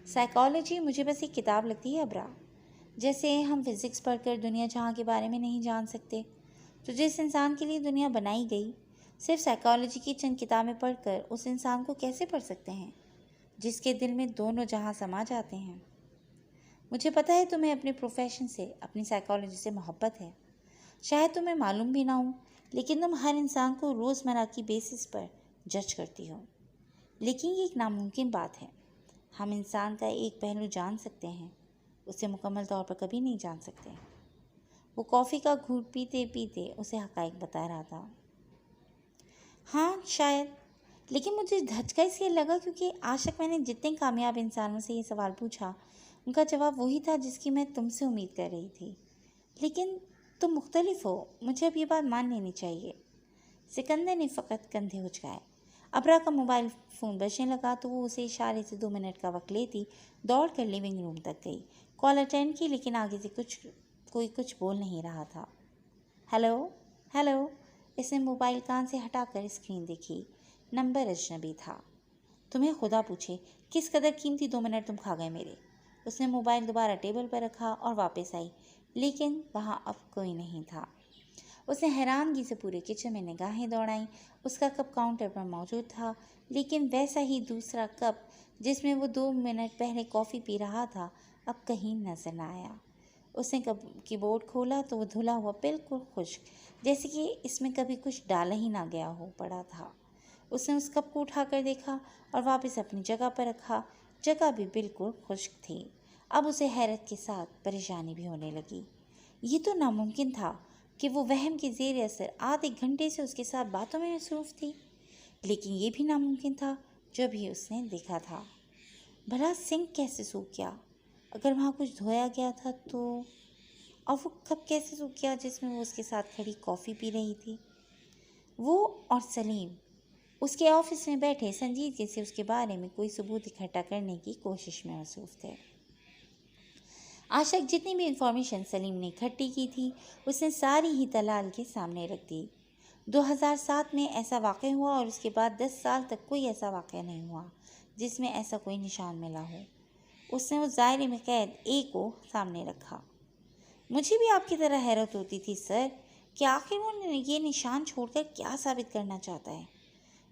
سائیکالوجی مجھے بس ایک کتاب لگتی ہے ابرا۔ جیسے ہم فزکس پڑھ کر دنیا جہاں کے بارے میں نہیں جان سکتے، تو جس انسان کے لیے دنیا بنائی گئی صرف سائیکالوجی کی چند کتابیں پڑھ کر اس انسان کو کیسے پڑھ سکتے ہیں جس کے دل میں دونوں جہاں سما جاتے ہیں؟ مجھے پتہ ہے تمہیں اپنے پروفیشن سے، اپنی سائیکالوجی سے محبت ہے۔ شاید تمہیں معلوم بھی نہ ہو، لیکن تم ہر انسان کو روزمرہ کی بیسس پر جج کرتی ہو۔ لیکن یہ ایک ناممکن بات ہے۔ ہم انسان کا ایک پہلو جان سکتے ہیں، اسے مکمل طور پر کبھی نہیں جان سکتے۔ وہ کافی کا گھونٹ پیتے پیتے اسے حقائق بتا رہا تھا۔ ہاں شاید، لیکن مجھے دھچکا اس لیے لگا کیونکہ آج تک میں نے جتنے کامیاب انسانوں سے یہ سوال پوچھا ان کا جواب وہی تھا جس کی میں تم سے امید کر رہی تھی۔ لیکن تم مختلف ہو، مجھے اب یہ بات مان لینی چاہیے۔ سکندر نے فقط کندھے اچکائے۔ ابرا کا موبائل فون بجنے لگا تو وہ اسے اشارے سے 2 منٹ کا وقت لیتی دوڑ کر لیونگ روم تک گئی۔ کال اٹینڈ کی، لیکن آگے سے کوئی کچھ بول نہیں رہا تھا۔ ہیلو ہیلو، اس نے موبائل کان سے ہٹا کر اسکرین دیکھی۔ نمبر اجنبی تھا۔ تمہیں خدا پوچھے کس قدر قیمتی 2 منٹ تم کھا گئے میرے۔ اس نے موبائل دوبارہ ٹیبل پر رکھا اور واپس آئی، لیکن وہاں اب کوئی نہیں تھا۔ اس نے حیرانگی سے پورے کچن میں نگاہیں دوڑائیں۔ اس کا کپ کاؤنٹر پر موجود تھا، لیکن ویسا ہی دوسرا کپ جس میں وہ 2 منٹ پہلے کافی پی رہا تھا اب کہیں نظر نہ آیا۔ اس نے کی بورڈ کھولا تو وہ دھلا ہوا بالکل خشک، جیسے کہ اس میں کبھی کچھ ڈالا ہی نہ گیا ہو پڑا تھا۔ اس نے اس کپ کو اٹھا کر دیکھا اور واپس اپنی جگہ پر رکھا۔ جگہ بھی بالکل خشک تھی۔ اب اسے حیرت کے ساتھ پریشانی بھی ہونے لگی۔ یہ تو ناممکن تھا کہ وہ وہم کے زیر اثر آدھے گھنٹے سے اس کے ساتھ باتوں میں مصروف تھی، لیکن یہ بھی ناممکن تھا جو ابھی اس نے دیکھا تھا۔ بھلا سنک کیسے سوکھ گیا؟ اگر وہاں کچھ دھویا گیا تھا تو؟ اور وہ کپ کیسے سوکھ گیا جس میں وہ اس کے ساتھ کھڑی کافی پی رہی تھی؟ وہ اور سلیم اس کے آفس میں بیٹھے سنجیدگی سے اس کے بارے میں کوئی ثبوت اکٹھا کرنے کی کوشش میں مصروف تھے۔ آج تک جتنی بھی انفارمیشن سلیم نے اکٹھی کی تھی اس نے ساری ہی دلال کے سامنے رکھ دی۔ 2007 میں ایسا واقع ہوا اور اس کے بعد 10 سال تک کوئی ایسا واقعہ نہیں ہوا جس میں ایسا کوئی نشان ملا ہو۔ اس نے اس دائرے میں قید اے کو سامنے رکھا۔ مجھے بھی آپ کی طرح حیرت ہوتی تھی سر کہ آخر وہ یہ نشان چھوڑ کر کیا ثابت کرنا چاہتا ہے۔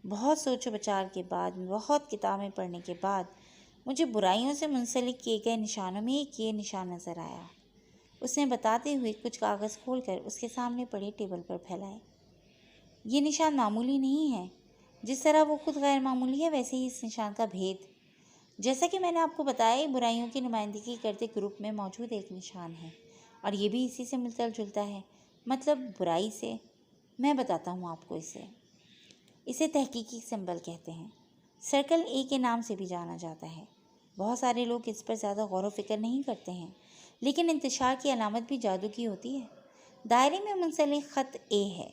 بہت سوچ و بچار کے بعد، بہت کتابیں پڑھنے کے بعد مجھے برائیوں سے منسلک کیے گئے نشانوں میں ایک یہ نشان نظر آیا۔ اس نے بتاتے ہوئے کچھ کاغذ کھول کر اس کے سامنے پڑے ٹیبل پر پھیلائے۔ یہ نشان معمولی نہیں ہے۔ جس طرح وہ خود غیر معمولی ہے ویسے ہی اس نشان کا بھید، جیسا کہ میں نے آپ کو بتایا، برائیوں کی نمائندگی کرتے گروپ میں موجود ایک نشان ہے۔ اور یہ بھی اسی سے ملتا جلتا ہے، مطلب برائی سے۔ میں بتاتا ہوں آپ کو اسے تحقیقی سمبل کہتے ہیں۔ سرکل اے کے نام سے بھی جانا جاتا ہے۔ بہت سارے لوگ اس پر زیادہ غور و فکر نہیں کرتے ہیں، لیکن انتشار کی علامت بھی جادو کی ہوتی ہے۔ دائرے میں منسلک خط اے ہے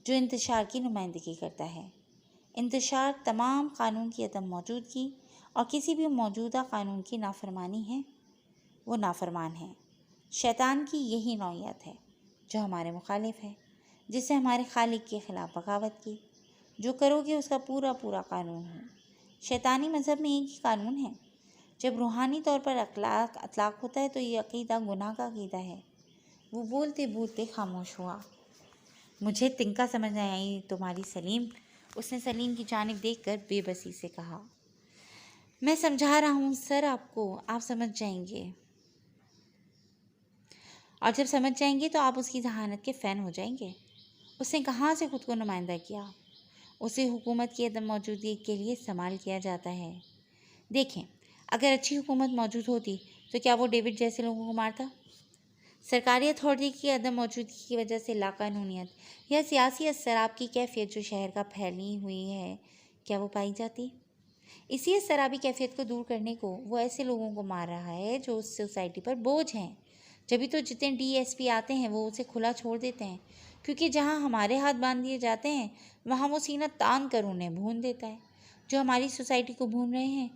جو انتشار کی نمائندگی کرتا ہے۔ انتشار تمام قانون کی عدم موجودگی اور کسی بھی موجودہ قانون کی نافرمانی ہے۔ وہ نافرمان ہے۔ شیطان کی یہی نوعیت ہے جو ہمارے مخالف ہے، جس سے ہمارے خالق کے خلاف بغاوت کی۔ جو کرو گے اس کا پورا پورا قانون ہو۔ شیطانی مذہب میں ایک ہی قانون ہے۔ جب روحانی طور پر اطلاق ہوتا ہے تو یہ عقیدہ گناہ کا عقیدہ ہے۔ وہ بولتے بولتے خاموش ہوا۔ مجھے تنکا سمجھ نہیں آئی تمہاری سلیم، اس نے سلیم کی جانب دیکھ کر بے بسی سے کہا۔ میں سمجھا رہا ہوں سر آپ کو، آپ سمجھ جائیں گے، اور جب سمجھ جائیں گے تو آپ اس کی ذہانت کے فین ہو جائیں گے۔ اس نے کہاں سے خود کو نمائندہ کیا؟ اسے حکومت کی عدم موجودگی کے لیے استعمال کیا جاتا ہے۔ دیکھیں، اگر اچھی حکومت موجود ہوتی تو کیا وہ ڈیوڈ جیسے لوگوں کو مارتا؟ سرکاری اتھارٹی کی عدم موجودگی کی وجہ سے لاقانونیت یا سیاسی اضطراب کی کیفیت جو شہر کا پھیلی ہوئی ہے، کیا وہ پائی جاتی؟ اسی اضطرابی کیفیت کو دور کرنے کو وہ ایسے لوگوں کو مار رہا ہے جو اس سوسائٹی پر بوجھ ہیں۔ جبھی تو جتنے ڈی ایس پی آتے ہیں وہ اسے کھلا چھوڑ دیتے ہیں، کیونکہ جہاں ہمارے ہاتھ باندھ دیے جاتے ہیں وہاں وہ سینہ تان کر انہیں بھون دیتا ہے، جو ہماری سوسائٹی کو بھون رہے ہیں۔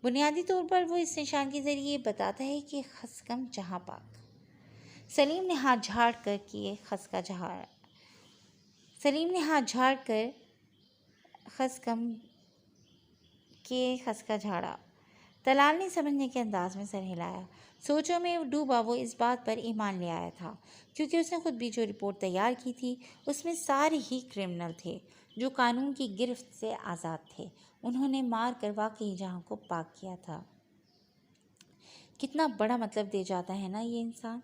بنیادی طور پر وہ اس نشان کے ذریعے یہ بتاتا ہے کہ خس کم جہاں پاک۔ سلیم نے ہاتھ جھاڑ کر خس کا جھاڑا۔ طلال نے سمجھنے کے انداز میں سر ہلایا۔ سوچوں میں ڈوبا وہ اس بات پر ایمان لے آیا تھا، کیونکہ اس نے خود بھی جو رپورٹ تیار کی تھی اس میں سارے ہی کرمنل تھے جو قانون کی گرفت سے آزاد تھے۔ انہوں نے مار کر واقعی جہاں کو پاک کیا تھا۔ کتنا بڑا مطلب دے جاتا ہے نا یہ انسان۔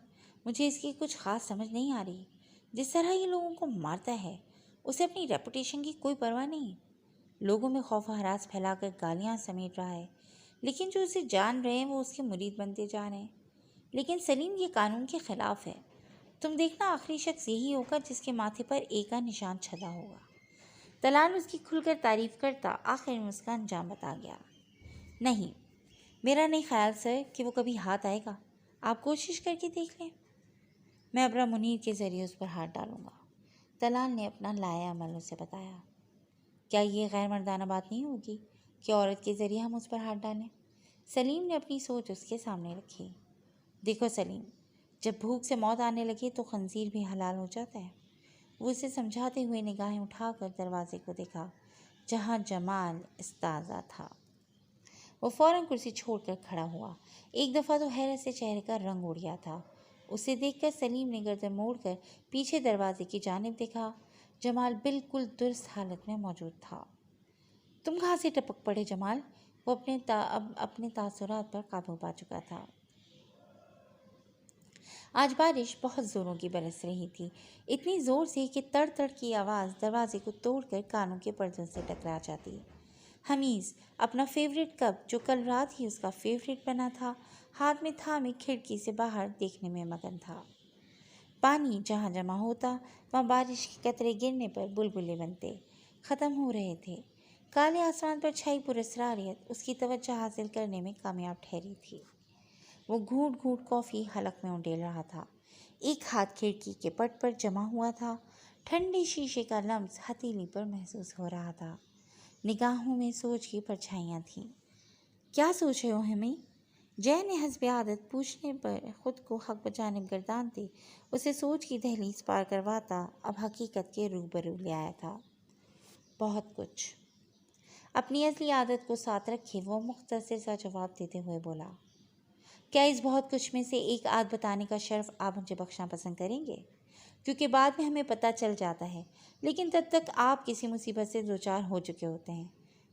مجھے اس کی کچھ خاص سمجھ نہیں آ رہی۔ جس طرح یہ لوگوں کو مارتا ہے، اسے اپنی ریپوٹیشن کی کوئی پرواہ نہیں۔ لوگوں میں خوف و ہراس پھیلا کر گالیاں سمیٹ رہا ہے، لیکن جو اسے جان رہے ہیں وہ اس کے مرید بنتے جا رہے ہیں۔ لیکن سلیم یہ قانون کے خلاف ہے۔ تم دیکھنا آخری شخص یہی ہوگا جس کے ماتھے پر اے کا نشان چھدا ہوگا۔ طلال اس کی کھل کر تعریف کرتا آخر میں اس کا انجام بتا گیا۔ نہیں، میرا نہیں خیال سر کہ وہ کبھی ہاتھ آئے گا۔ آپ کوشش کر کے دیکھ لیں۔ میں ابرا منیر کے ذریعے اس پر ہاتھ ڈالوں گا، طلال نے اپنا لایا عمل اسے بتایا۔ کیا یہ غیر مردانہ بات نہیں ہوگی کہ عورت کے ذریعے ہم اس پر ہاتھ ڈالیں؟ سلیم نے اپنی سوچ اس کے سامنے رکھی۔ دیکھو سلیم، جب بھوک سے موت آنے لگے تو خنزیر بھی حلال ہو جاتا ہے۔ وہ اسے سمجھاتے ہوئے نگاہیں اٹھا کر دروازے کو دیکھا جہاں جمال استاذہ تھا۔ وہ فوراً کرسی چھوڑ کر کھڑا ہوا۔ ایک دفعہ تو حیرت سے چہرے کا رنگ اڑ گیا تھا۔ اسے دیکھ کر سلیم نے گردن موڑ کر پیچھے دروازے کی جانب دیکھا۔ جمال بالکل درست حالت میں موجود تھا۔ تم کہاں سے ٹپک پڑے جمال؟ وہ اپنے تاثرات پر قابو پا چکا تھا۔ آج بارش بہت زوروں کی برس رہی تھی، اتنی زور سے کہ تڑ تڑ کی آواز دروازے کو توڑ کر کانوں کے پردوں سے ٹکرا جاتی۔ حمیز اپنا فیوریٹ کپ جو کل رات ہی اس کا فیوریٹ بنا تھا ہاتھ میں تھامے کھڑکی سے باہر دیکھنے میں مگن تھا۔ پانی جہاں جمع ہوتا وہاں بارش کے قطرے گرنے پر بلبلے بنتے، ختم ہو رہے تھے۔ کالے آسمان پر چھائی پراسراریت اس کی توجہ حاصل کرنے میں کامیاب ٹھہری تھی۔ وہ گھونٹ گھونٹ کافی حلق میں انڈیل رہا تھا۔ ایک ہاتھ کھڑکی کے پٹ پر جمع ہوا تھا۔ ٹھنڈے شیشے کا لمس ہتھیلی پر محسوس ہو رہا تھا۔ نگاہوں میں سوچ کی پرچھائیاں تھیں۔ کیا سوچ رہے ہو ہمیں؟ جے نے حسب عادت پوچھنے پر خود کو حق بجانب گردانتے اسے سوچ کی دہلیز پار کرواتا اب حقیقت کے روبرو لے آیا تھا۔ بہت کچھ۔ اپنی اصلی عادت کو ساتھ رکھے وہ مختصر سا جواب دیتے ہوئے بولا۔ کیا اس بہت کچھ میں سے ایک آدھ بتانے کا شرف آپ مجھے بخشنا پسند کریں گے؟ کیونکہ بعد میں ہمیں پتہ چل جاتا ہے، لیکن تب تک آپ کسی مصیبت سے دوچار ہو چکے ہوتے ہیں۔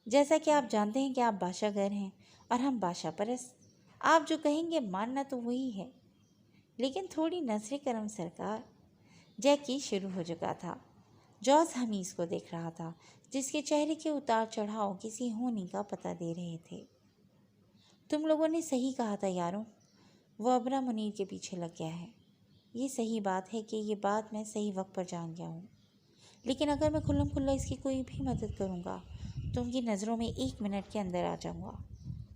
جیسا کہ آپ جانتے ہیں کہ آپ بادشاہ گر ہیں اور ہم بادشاہ پرست۔ آپ جو کہیں گے ماننا تو وہی ہے، لیکن تھوڑی نظر کرم سرکار۔ جیکی شروع ہو چکا تھا۔ جوز حمیز کو دیکھ رہا تھا جس کے چہرے کے اتار چڑھاؤ کسی ہونی کا پتہ دے رہے تھے۔ تم لوگوں نے صحیح کہا تھا یاروں، وہ ابرا منیر کے پیچھے لگ گیا ہے۔ یہ صحیح بات ہے کہ یہ بات میں صحیح وقت پر جان گیا ہوں، لیکن اگر میں کھلم کھلا اس کی کوئی بھی مدد کروں گا تو ان کی نظروں میں 1 منٹ کے اندر آ جاؤں گا،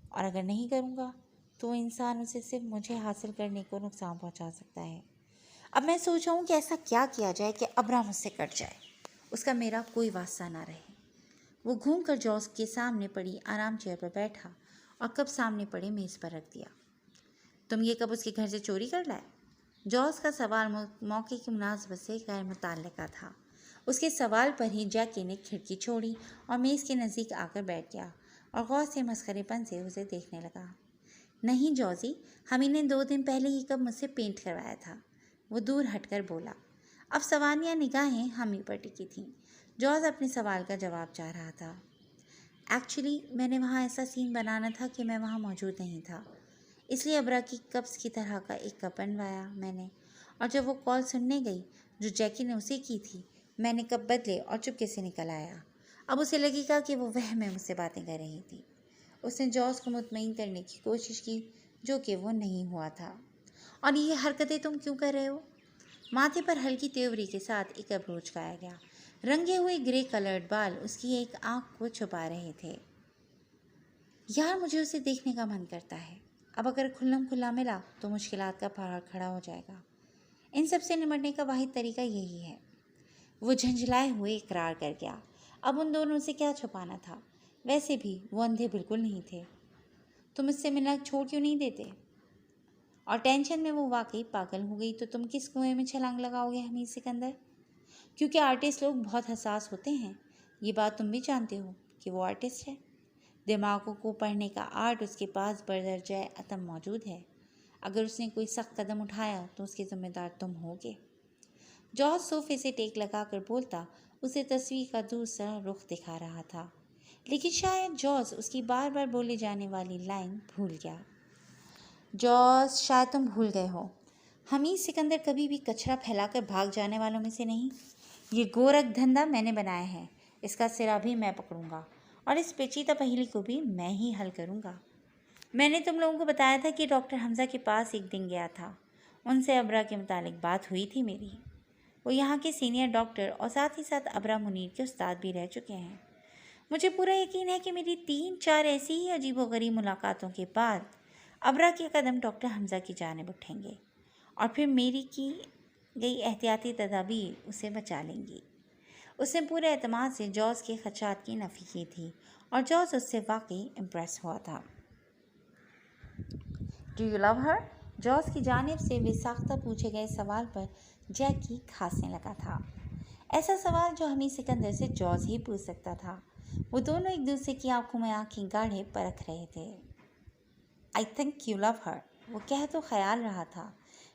اور اگر نہیں کروں گا تو وہ انسان اسے صرف مجھے حاصل کرنے کو نقصان پہنچا سکتا ہے۔ اب میں سوچا ہوں کہ ایسا کیا کیا جائے کہ ابرا مجھ سے کٹ جائے، اس کا میرا کوئی واسطہ نہ رہے۔ وہ گھوم کر جوز کے سامنے پڑی آرام چیئر پر بیٹھا اور کپ سامنے پڑے میز پر رکھ دیا۔ تم یہ کب اس کے گھر سے چوری کر لائے؟ جوز کا سوال موقع کی مناسبت سے غیر متعلقہ تھا۔ اس کے سوال پر ہی جیکی نے کھڑکی چھوڑی اور میز کے نزدیک آ کر بیٹھ گیا اور غور سے مسخرے پن سے اسے دیکھنے لگا۔ نہیں جوزی، حمید نے 2 دن پہلے ہی کب مجھ سے پینٹ کروایا تھا، وہ دور ہٹ کر بولا۔ اب سوانیہ نگاہیں حمید پر ٹکی تھیں۔ جوز اپنے سوال کا جواب چاہ رہا تھا۔ ایکچولی میں نے وہاں ایسا سین بنانا تھا کہ میں وہاں موجود نہیں تھا، اس لیے ابرا کی کپس کی طرح کا ایک کپ بنوایا میں نے، اور جب وہ کال سننے گئی جو جیکی نے اسے کی تھی، میں نے کپ بدلے اور چپکے سے نکل آیا۔ اب اسے لگے گا کہ وہ وہم میں مجھ سے باتیں کر رہی تھی۔ اس نے جوز کو مطمئن کرنے کی کوشش کی جو کہ وہ نہیں ہوا تھا۔ اور یہ حرکتیں تم کیوں کر رہے ہو؟ ماتھے پر ہلکی تیوری کے ساتھ ایک ابرو اچکایا گیا۔ رنگے ہوئے گرے کلرڈ بال اس کی ایک آنکھ کو چھپا رہے تھے۔ یار مجھے اسے دیکھنے کا من کرتا ہے، اب اگر کھلم کھلا ملا تو مشکلات کا پہاڑ کھڑا ہو جائے گا۔ ان سب سے نمٹنے کا واحد طریقہ یہی ہے۔ وہ جھنجھلائے ہوئے اقرار کر گیا۔ اب ان دونوں سے کیا چھپانا تھا؟ ویسے بھی وہ اندھے بالکل نہیں تھے۔ تم اس سے ملنا چھوڑ کیوں نہیں دیتے؟ اور ٹینشن میں وہ واقعی پاگل ہو گئی تو تم کس کنویں میں چھلانگ لگاؤ گے حمید سکندر؟ کیونکہ آرٹسٹ لوگ بہت حساس ہوتے ہیں، یہ بات تم بھی جانتے ہو کہ وہ آرٹسٹ ہے۔ دماغوں کو پڑھنے کا آرٹ اس کے پاس بدرجہ عتم موجود ہے۔ اگر اس نے کوئی سخت قدم اٹھایا تو اس کے ذمہ دار تم ہوگے۔ جوز صوفے سے ٹیک لگا کر بولتا اسے تصویر کا دوسرا رخ دکھا رہا تھا، لیکن شاید جوز اس کی بار بار بولے جانے والی لائن بھول گیا۔ جوز، شاید تم بھول گئے ہو، حمید سکندر کبھی بھی کچرا پھیلا کر بھاگ جانے والوں میں سے نہیں۔ یہ گورکھ دھندا میں نے بنایا ہے، اس کا سرا بھی میں پکڑوں گا اور اس پیچیدہ پہیلی کو بھی میں ہی حل کروں گا۔ میں نے تم لوگوں کو بتایا تھا کہ ڈاکٹر حمزہ کے پاس ایک دن گیا تھا، ان سے ابرا کے متعلق بات ہوئی تھی میری۔ وہ یہاں کے سینئر ڈاکٹر اور ساتھ ہی ساتھ ابرا منیر کے استاد بھی رہ چکے ہیں۔ مجھے پورا یقین ہے کہ میری 3-4 ایسی ہی عجیب و غریب ملاقاتوں کے بعد ابرا کے قدم ڈاکٹر حمزہ کی جانب اٹھیں گے اور پھر میری کی گئی احتیاطی تدابیر اسے بچا لیں گی۔ اس نے پورے اعتماد سے جوز کے خدشات کی نفی کی تھی اور جوز اس سے واقعی امپریس ہوا تھا۔ ڈو یو لو ہر؟ جوز کی جانب سے بے ساختہ پوچھے گئے سوال پر جیکی کھانسنے لگا تھا۔ ایسا سوال جو حمید سکندر سے جوز ہی پوچھ سکتا تھا۔ وہ دونوں ایک دوسرے کی آنکھوں میں آنکھیں گاڑے پرکھ رہے تھے۔ آئی تھنک یو لو ہر، وہ کہہ تو خیال رہا تھا،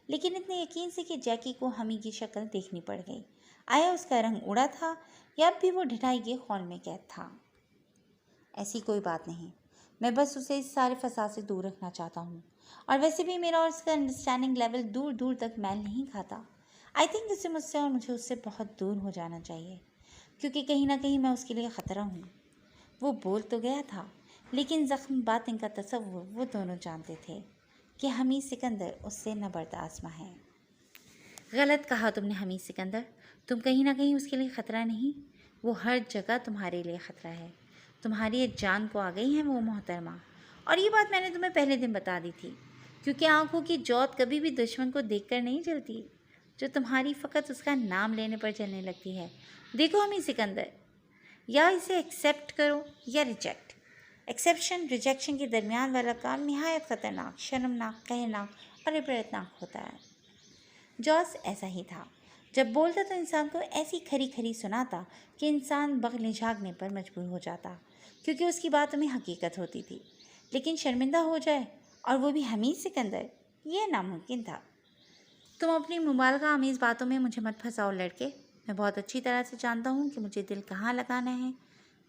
لیکن اتنے یقین سے کہ جیکی کو حمید کی شکل دیکھنی پڑ گئی۔ آیا اس کا رنگ اڑا تھا یا اب بھی وہ ڈھٹائی کے خول میں قید تھا؟ ایسی کوئی بات نہیں، میں بس اسے اس سارے فساد سے دور رکھنا چاہتا ہوں، اور ویسے بھی میرا اور اس کا انڈرسٹینڈنگ لیول دور دور تک میل نہیں کھاتا۔ آئی تھنک اسے مجھ سے اور مجھے اس سے بہت دور ہو جانا چاہیے، کیونکہ کہیں نہ کہیں میں اس کے لیے خطرہ ہوں۔ وہ بول تو گیا تھا، لیکن زخم باطن کا تصور وہ دونوں جانتے تھے کہ حمید سکندر اس سے نبرد آزما ہے۔ غلط کہا تم نے حمید سکندر، تم کہیں نہ کہیں اس کے لیے خطرہ نہیں، وہ ہر جگہ تمہارے لیے خطرہ ہے۔ تمہاری جان کو آ گئی ہیں وہ محترمہ، اور یہ بات میں نے تمہیں پہلے دن بتا دی تھی، کیونکہ آنکھوں کی جوت کبھی بھی دشمن کو دیکھ کر نہیں جلتی، جو تمہاری فقط اس کا نام لینے پر جلنے لگتی ہے۔ دیکھو حمید سکندر، یا اسے ایکسیپٹ کرو یا ریجیکٹ۔ ایکسیپشن ریجیکشن کے درمیان والا کام نہایت خطرناک، شرمناک، قہرناک اور عبرتناک ہوتا ہے۔ جوز ایسا ہی تھا، جب بولتا تو انسان کو ایسی کھری کھری سناتا کہ انسان بغل جھاگنے پر مجبور ہو جاتا، کیونکہ اس کی باتوں میں حقیقت ہوتی تھی، لیکن شرمندہ ہو جائے، اور وہ بھی حمید سکندر، یہ ناممکن تھا۔ تم اپنی مبالغہ آمیز باتوں میں مجھے مت پھنساؤ لڑکے، میں بہت اچھی طرح سے جانتا ہوں کہ مجھے دل کہاں لگانا ہے،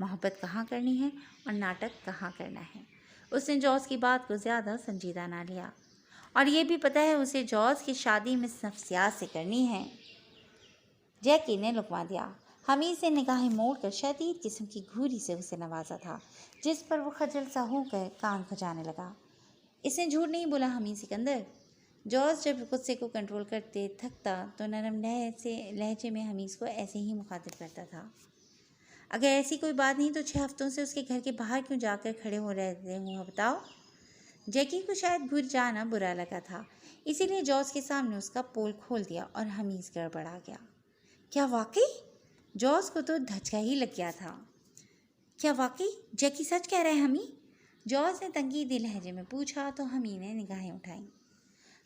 محبت کہاں کرنی ہے اور ناٹک کہاں کرنا ہے۔ اس نے جوز کی بات کو زیادہ سنجیدہ نہ لیا، اور یہ بھی پتہ ہے اسے جوز کی شادی میں نفسیات سے کرنی ہے۔ جیکی نے لقمہ دیا۔ حمید سے نگاہیں موڑ کر شدید قسم کی گھوری سے اسے نوازا تھا، جس پر وہ خجل سا ہو کر کان کھجانے لگا۔ اس نے جھوٹ نہیں بولا حمید سکندر، جارج جب غصے کو کنٹرول کرتے تھکتا تو نرم لہجے میں حمیز کو ایسے ہی مخاطب کرتا تھا. اگر ایسی کوئی بات نہیں تو 6 ہفتوں سے اس کے گھر کے باہر کیوں جا کر کھڑے ہو رہتے ہو بتاؤ. جیکی کو شاید بھول جانا برا لگا تھا، اسی لیے جارج کے سامنے اس کا پول کھول دیا اور حمیز گڑبڑا گیا. کیا واقعی؟ جارج کو تو دھچکا ہی لگ گیا تھا. کیا واقعی جیکی سچ کہہ رہا ہے حمی؟ جارج نے تنقیدی لہجے میں پوچھا تو حمی نے نگاہیں اٹھائیں.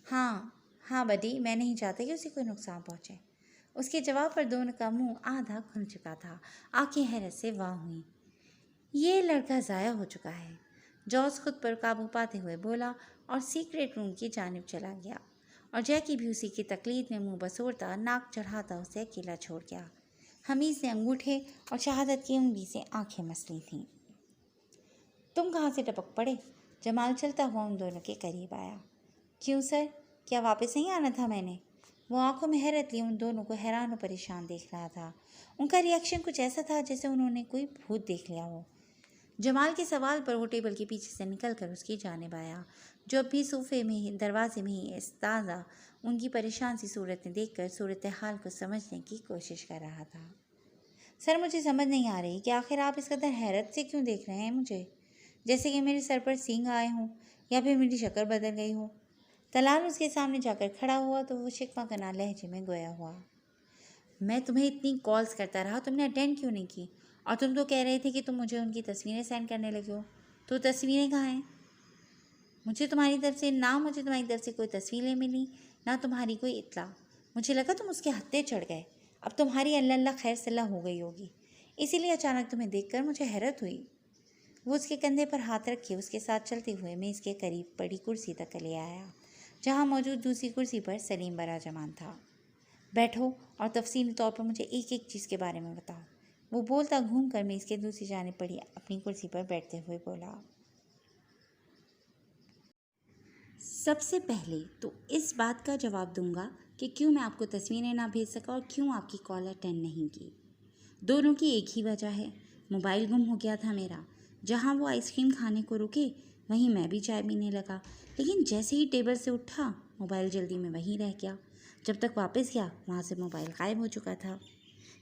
ہاں بڈی، میں نہیں چاہتا کہ اسے کوئی نقصان پہنچے. اس کے جواب پر دونوں کا منہ آدھا کھل چکا تھا. آنکھیں حیرت سے واہ ہوئیں. یہ لڑکا ضائع ہو چکا ہے. جارج خود پر قابو پاتے ہوئے بولا اور سیکرٹ روم کی جانب چلا گیا، اور جیکی بھی اسی کی تقلید میں منہ بسورتا ناک چڑھاتا اسے اکیلا چھوڑ گیا. حمیز نے انگوٹھے اور شہادت کی انگلی سے آنکھیں مس لی تھیں. تم کہاں سے ٹپک پڑے؟ جمال چلتا ہوا ان دونوں کے قریب آیا. کیوں سر، کیا واپس نہیں آنا تھا میں نے؟ وہ آنکھوں میں حیرت لیے ان دونوں کو حیران و پریشان دیکھ رہا تھا. ان کا ریئیکشن کچھ ایسا تھا جیسے انہوں نے کوئی بھوت دیکھ لیا ہو. جمال کے سوال پر وہ ٹیبل کے پیچھے سے نکل کر اس کی جانب آیا، جو اب بھی صوفے میں ہی دروازے میں ہی استاذہ ان کی پریشان سی صورتیں دیکھ کر صورتحال کو سمجھنے کی کوشش کر رہا تھا. سر، مجھے سمجھ نہیں آ رہی کہ آخر آپ اس قدر حیرت سے کیوں دیکھ رہے ہیں مجھے، جیسے کہ میرے سر پر سینگ آئے ہوں یا پھر میری شکل بدل گئی ہو. طلال اس کے سامنے جا کر کھڑا ہوا تو وہ شکوہ کناں لہجے میں گویا ہوا. میں تمہیں اتنی کالز کرتا رہا، تم نے اٹینڈ کیوں نہیں کی؟ اور تم تو کہہ رہے تھے کہ تم مجھے ان کی تصویریں سینڈ کرنے لگے ہو. تو تصویریں کہاں ہیں؟ مجھے تمہاری طرف سے کوئی تصویریں ملی، نہ تمہاری کوئی اطلاع. مجھے لگا تم اس کے ہتھے چڑھ گئے. اب تمہاری اللہ خیر صلاح ہو گئی ہوگی، اسی لیے اچانک تمہیں دیکھ کر مجھے حیرت ہوئی. وہ اس کے کندھے پر ہاتھ رکھے اس کے ساتھ چلتے ہوئے میز کے قریب پڑی کرسی تک لے آیا، جہاں موجود دوسری کرسی پر سلیم براجمان تھا. بیٹھو اور تفصیلی طور پر مجھے ایک ایک چیز کے بارے میں بتاؤ. وہ بولتا گھوم کر میز کے دوسری جانب پڑی اپنی کرسی پر بیٹھتے ہوئے بولا. سب سے پہلے تو اس بات کا جواب دوں گا کہ کیوں میں آپ کو تصویریں نہ بھیج سکا اور کیوں آپ کی کال اٹینڈ نہیں کی. دونوں کی ایک ہی وجہ ہے، موبائل گم ہو گیا تھا میرا. جہاں وہ آئس کریم کھانے کو رکے وہیں میں بھی چائے پینے لگا، لیکن جیسے ہی ٹیبل سے اٹھا موبائل جلدی میں وہیں رہ گیا. جب تک واپس گیا وہاں سے موبائل غائب ہو چکا تھا.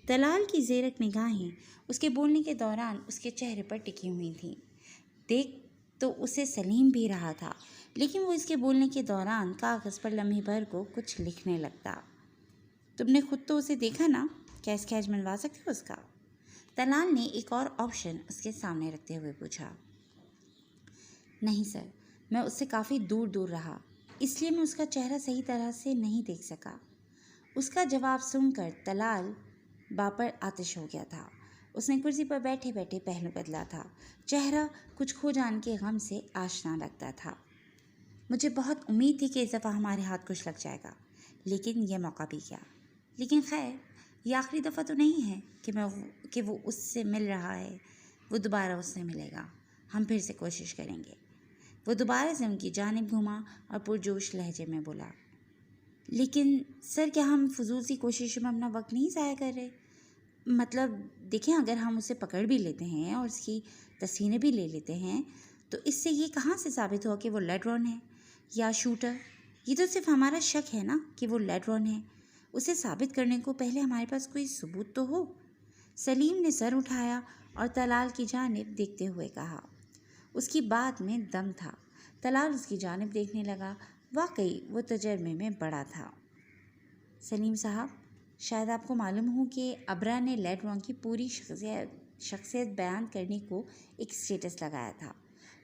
طلال کی زیرک نگاہیں اس کے بولنے کے دوران اس کے چہرے پر ٹکی ہوئی تھیں. دیکھ تو اسے سلیم بھی رہا تھا، لیکن وہ اس کے بولنے کے دوران کاغذ پر لمحے بھر کو کچھ لکھنے لگتا. تم نے خود تو اسے دیکھا نا، کیا اسکیچ بنوا سکتے ہو اس کا؟ طلال نے ایک اور آپشن اس کے سامنے رکھتے ہوئے پوچھا. نہیں سر، میں اس سے کافی دور رہا، اس لیے میں اس کا چہرہ صحیح طرح سے نہیں دیکھ سکا. اس کا جواب سن کر طلال باپر آتش ہو گیا تھا. اس نے کرسی پر بیٹھے بیٹھے پہلو بدلا تھا. چہرہ کچھ کھو جانے کے غم سے آشنا لگتا تھا. مجھے بہت امید تھی کہ اس دفعہ ہمارے ہاتھ کچھ لگ جائے گا، لیکن یہ موقع بھی گیا. لیکن خیر، یہ آخری دفعہ تو نہیں ہے کہ وہ اس سے مل رہا ہے. وہ دوبارہ اس سے ملے گا، ہم پھر سے کوشش کریں گے. وہ دوبارہ سے ان کی جانب گھوما اور پرجوش لہجے میں بولا. لیکن سر، کیا ہم فضول سی کوششوں میں اپنا وقت نہیں ضائع کر رہے؟ مطلب دیکھیں، اگر ہم اسے پکڑ بھی لیتے ہیں اور اس کی تصویریں بھی لے لیتے ہیں تو اس سے یہ کہاں سے ثابت ہوا کہ وہ لیڈرون ہے یا شوٹر؟ یہ تو صرف ہمارا شک ہے نا کہ وہ لیڈرون ہے. اسے ثابت کرنے کو پہلے ہمارے پاس کوئی ثبوت تو ہو. سلیم نے سر اٹھایا اور طلال کی جانب دیکھتے ہوئے کہا. اس کی بات میں دم تھا. طلال اس کی جانب دیکھنے لگا. واقعی وہ تجربے میں بڑا تھا. سلیم صاحب، شاید آپ کو معلوم ہو کہ ابرا نے لیڈرون کی پوری شخصیت بیان کرنے کو ایک اسٹیٹس لگایا تھا،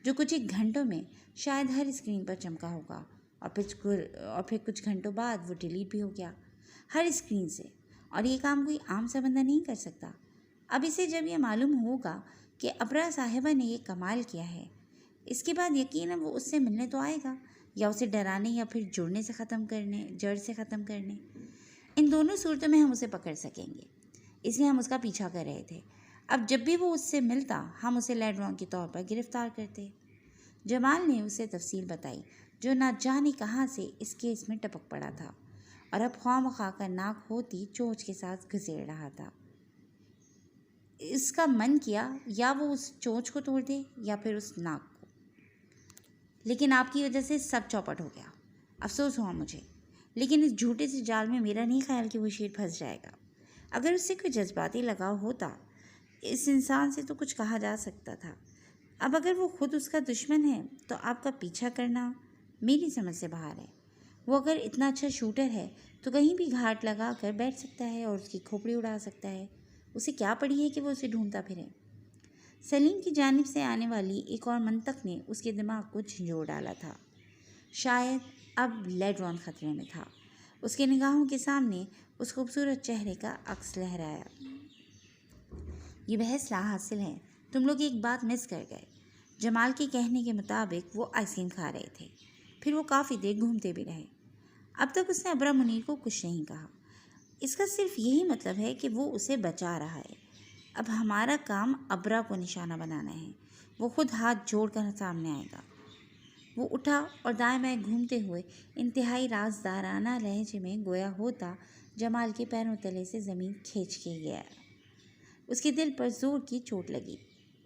جو کچھ ایک گھنٹوں میں شاید ہر اسکرین پر چمکا ہوگا، اور پھر کچھ گھنٹوں بعد وہ ڈیلیٹ بھی ہو گیا ہر اسکرین سے. اور یہ کام کوئی عام سا بندہ نہیں کر سکتا. اب اسے جب یہ معلوم ہوگا کہ ابرا صاحبہ نے یہ کمال کیا ہے، اس کے بعد یقیناً وہ اس سے ملنے تو آئے گا، یا اسے ڈرانے یا پھر جڑ سے ختم کرنے. ان دونوں صورتوں میں ہم اسے پکڑ سکیں گے، اس لیے ہم اس کا پیچھا کر رہے تھے. اب جب بھی وہ اس سے ملتا ہم اسے لیڈرون کے طور پر گرفتار کرتے. جمال نے اسے تفصیل بتائی، جو نہ جانے کہاں سے اس کیس میں ٹپک پڑا تھا اور اب خواہ مخواہ کا ناک ہوتی چونچ کے ساتھ گھسیڑ رہا تھا. اس کا من کیا یا وہ اس چونچ کو توڑ دے یا پھر اس ناک کو، لیکن آپ کی وجہ سے سب چوپٹ ہو گیا. افسوس ہوا مجھے، لیکن اس جھوٹے سے جال میں میرا نہیں خیال کہ وہ شیر پھنس جائے گا۔ اگر اس سے کوئی جذباتی لگاؤ ہوتا، اس انسان سے تو کچھ کہا جا سکتا تھا۔ اب اگر وہ خود اس کا دشمن ہے تو آپ کا پیچھا کرنا میری سمجھ سے باہر ہے۔ وہ اگر اتنا اچھا شوٹر ہے تو کہیں بھی گھاٹ لگا کر بیٹھ سکتا ہے اور اس کی کھوپڑی اڑا سکتا ہے۔ اسے کیا پڑی ہے کہ وہ اسے ڈھونڈتا پھرے؟ سلیم کی جانب سے آنے والی ایک اور منطق نے اس کے دماغ کو جھنجھوڑ ڈالا تھا۔ شاید اب لیڈرون خطرے میں تھا۔ اس کے نگاہوں کے سامنے اس خوبصورت چہرے کا عکس لہرایا۔ یہ بحث لا حاصل ہے، تم لوگ ایک بات مس کر گئے۔ جمال کے کہنے کے مطابق وہ آئس کریم کھا رہے تھے، پھر وہ کافی دیر گھومتے بھی رہے۔ اب تک اس نے ابرا منیر کو کچھ نہیں کہا۔ اس کا صرف یہی مطلب ہے کہ وہ اسے بچا رہا ہے۔ اب ہمارا کام ابرا کو نشانہ بنانا ہے، وہ خود ہاتھ جوڑ کر سامنے آئے گا۔ وہ اٹھا اور دائیں بائیں گھومتے ہوئے انتہائی رازدارانہ لہجے میں گویا ہوتا جمال کے پیروں تلے سے زمین کھینچ کے گیا۔ اس کے دل پر زور کی چوٹ لگی۔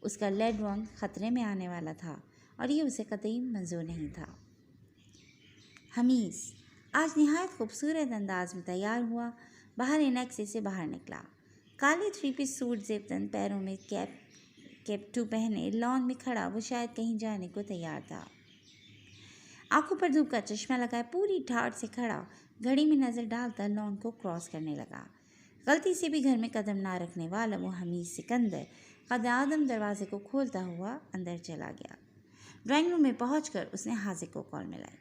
اس کا لیڈرون خطرے میں آنے والا تھا اور یہ اسے قطعی منظور نہیں تھا۔ حمیز آج نہایت خوبصورت انداز میں تیار ہوا، باہر انیکسی سے باہر نکلا۔ کالے 3 پیس سوٹ زیبتن، پیروں میں کیپٹو پہنے لان میں کھڑا وہ شاید کہیں جانے کو تیار تھا۔ آنکھوں پر دھوپ کا چشمہ لگائے پوری ٹھاٹھ سے کھڑا، گھڑی میں نظر ڈالتا لان کو کراس کرنے لگا۔ غلطی سے بھی گھر میں قدم نہ رکھنے والا وہ حمید سکندر قد آدم دروازے کو کھولتا ہوا اندر چلا گیا۔ ڈرائنگ روم میں پہنچ کر اس نے حاذق کو کال ملائی۔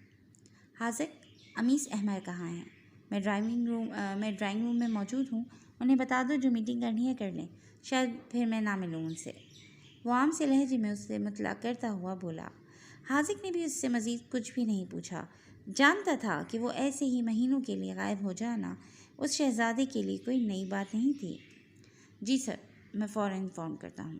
حاذق، انیس احمر کہاں ہیں؟ میں ڈرائنگ روم میں موجود ہوں، انہیں بتا دو جو میٹنگ کرنی ہے کر لیں، شاید پھر میں نہ ملوں ان سے۔ وہ عام سے لہجے میں اس سے مطلع کرتا ہوا بولا۔ حاذق نے بھی اس سے مزید کچھ بھی نہیں پوچھا۔ جانتا تھا کہ وہ ایسے ہی مہینوں کے لیے غائب ہو جانا اس شہزادے کے لیے کوئی نئی بات نہیں تھی۔ جی سر، میں فوراً انفارم کرتا ہوں۔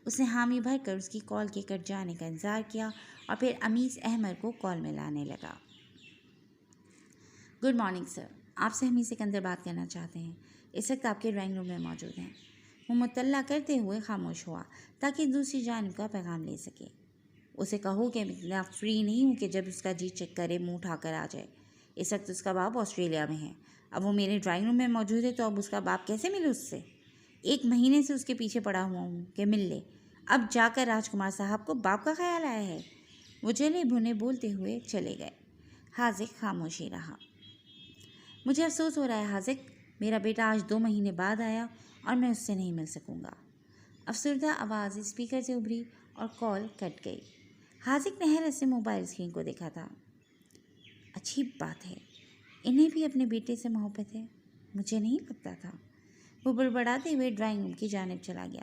اس نے حامی بھر کر اس کی کال کے کٹ جانے کا انتظار کیا اور پھر انیس احمر کو کال میں لانے لگا۔ گڈ مارننگ سر، آپ سے حمید سکندر بات کرنا چاہتے ہیں، اس وقت آپ کے ڈرائنگ روم میں موجود ہیں۔ وہ مطلع کرتے ہوئے خاموش ہوا تاکہ دوسری جانب کا پیغام لے سکے۔ اسے کہو کہ میں اتنا فری نہیں ہوں کہ جب اس کا جی چیک کرے منہ اٹھا کر آ جائے۔ اس وقت اس کا باپ آسٹریلیا میں ہے، اب وہ میرے ڈرائنگ روم میں موجود ہے تو اب اس کا باپ کیسے ملے اس سے؟ 1 مہینے سے اس کے پیچھے پڑا ہوا ہوں کہ مل لے، اب جا کر راج کمار صاحب کو باپ کا خیال آیا ہے۔ وہ جلے بھنے بولتے ہوئے چلے گئے۔ حاذق خاموش ہی رہا۔ مجھے افسوس ہو رہا ہے حاذق، میرا بیٹا آج 2 مہینے بعد آیا اور میں اس سے نہیں مل سکوں گا۔ افسردہ آواز اسپیکر سے ابھری اور کال کٹ گئی۔ حاذق نے حیرت سے موبائل اسکرین کو دیکھا تھا۔ اچھی بات ہے، انہیں بھی اپنے بیٹے سے محبت ہے، مجھے نہیں لگتا تھا۔ وہ بڑبڑاتے ہوئے ڈرائنگ روم کی جانب چلا گیا،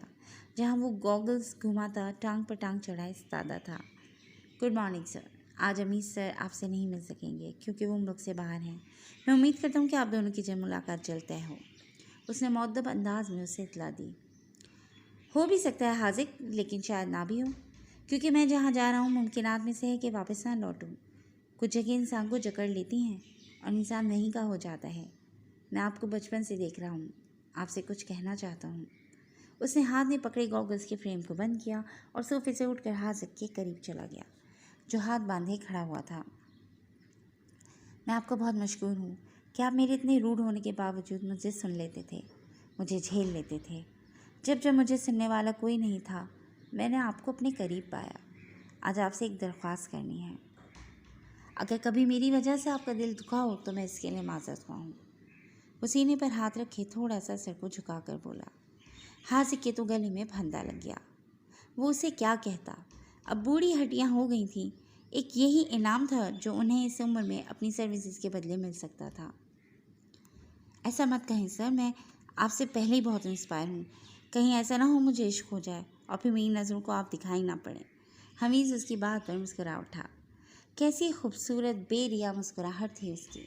جہاں وہ گوگلز گھماتا ٹانگ پر ٹانگ چڑھائے استادہ تھا۔ گڈ مارننگ سر، آج امید سر آپ سے نہیں مل سکیں گے کیونکہ وہ ملک سے باہر ہیں۔ میں امید کرتا ہوں کہ آپ دونوں کی ملاقات جلد طے ہو۔ اس نے مؤدب انداز میں اسے اطلاع دی۔ ہو بھی سکتا ہے حاذق، لیکن شاید نہ بھی ہو، کیونکہ میں جہاں جا رہا ہوں ممکنات میں سے ہے کہ واپس نہ لوٹوں۔ کچھ جگہ انسان کو جکڑ لیتی ہیں اور انسان وہیں کا ہو جاتا ہے۔ میں آپ کو بچپن سے دیکھ رہا ہوں، آپ سے کچھ کہنا چاہتا ہوں۔ اس نے ہاتھ میں پکڑے گوگلز کے فریم کو بند کیا اور صوفے سے اٹھ کر حاذق کے قریب چلا گیا، جو ہاتھ باندھے کھڑا ہوا تھا۔ میں آپ کو بہت مشکور ہوں کہ آپ میرے اتنے روڈ ہونے کے باوجود مجھے سن لیتے تھے، مجھے جھیل لیتے تھے۔ جب مجھے سننے والا کوئی نہیں تھا، میں نے آپ کو اپنے قریب پایا۔ آج آپ سے ایک درخواست کرنی ہے۔ اگر کبھی میری وجہ سے آپ کا دل دکھا ہو تو میں اس کے لیے معذرت خواہ ہوں۔ وہ سینے پر ہاتھ رکھے تھوڑا سا سر کو جھکا کر بولا۔ حاذق کے تو گلے میں پھندا لگ گیا۔ وہ اسے کیا کہتا؟ اب بوڑھی ہڈیاں ہو گئی تھیں۔ ایک یہی انعام تھا جو انہیں اس عمر میں اپنی سروسز کے بدلے مل سکتا تھا۔ ایسا مت کہیں سر، میں آپ سے پہلے ہی بہت انسپائر ہوں۔ کہیں ایسا نہ ہو مجھے عشق ہو جائے اور پھر میری نظروں کو آپ دکھائی نہ پڑیں۔ حمید اس کی بات پر مسکرا اٹھا۔ کیسی خوبصورت بے ریا مسکراہٹ تھی اس کی۔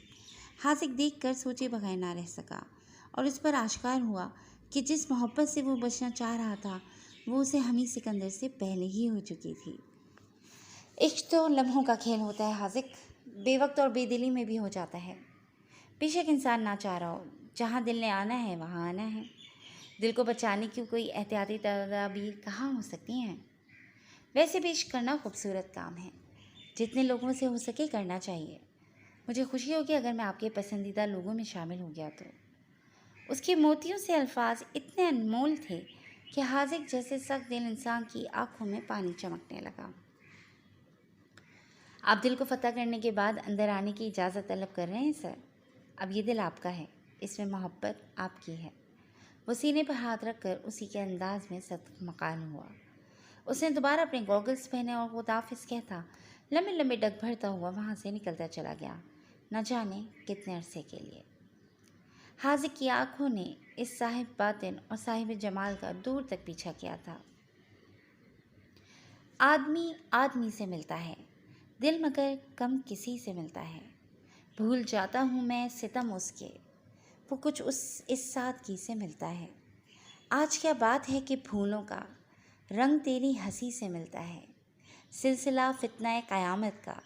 حاذق دیکھ کر سوچے بغیر نہ رہ سکا اور اس پر آشکار ہوا کہ جس محبت سے وہ بچنا چاہ رہا تھا وہ اسے حمید سکندر سے پہلے ہی ہو چکی تھی۔ عشق تو لمحوں کا کھیل ہوتا ہے حاذق، بے وقت اور بے دلی میں بھی ہو جاتا ہے۔ بے شک انسان نہ چاہ رہا ہو، جہاں دل نے آنا ہے وہاں آنا ہے۔ دل کو بچانے کی کوئی احتیاطی تدابیر کہاں ہو سکتی ہیں؟ ویسے بھی عشق کرنا خوبصورت کام ہے، جتنے لوگوں سے ہو سکے کرنا چاہیے۔ مجھے خوشی ہوگی اگر میں آپ کے پسندیدہ لوگوں میں شامل ہو گیا تو۔ اس کے موتیوں سے الفاظ اتنے انمول تھے کہ حاذق جیسے سخت دل انسان کی آنکھوں میں پانی چمکنے لگا۔ آپ دل کو فتح کرنے کے بعد اندر آنے کی اجازت طلب کر رہے ہیں سر؟ اب یہ دل آپ کا ہے، اس میں محبت آپ کی ہے۔ وہ سینے پر ہاتھ رکھ کر اسی کے انداز میں صدق مقال ہوا۔ اس نے دوبارہ اپنے گوگلز پہنے اور خداحافظ کہتا لمبے لمبے ڈگ بھرتا ہوا وہاں سے نکلتا چلا گیا، نہ جانے کتنے عرصے کے لیے۔ حاذق کی آنکھوں نے اس صاحب باطن اور صاحب جمال کا دور تک پیچھا کیا تھا۔ آدمی آدمی سے ملتا ہے، دل مگر کم کسی سے ملتا ہے۔ بھول جاتا ہوں میں ستم اس کے، وہ کچھ اس سادگی سے ملتا ہے۔ آج کیا بات ہے کہ پھولوں کا رنگ تیری ہنسی سے ملتا ہے، سلسلہ فتنہ قیامت کا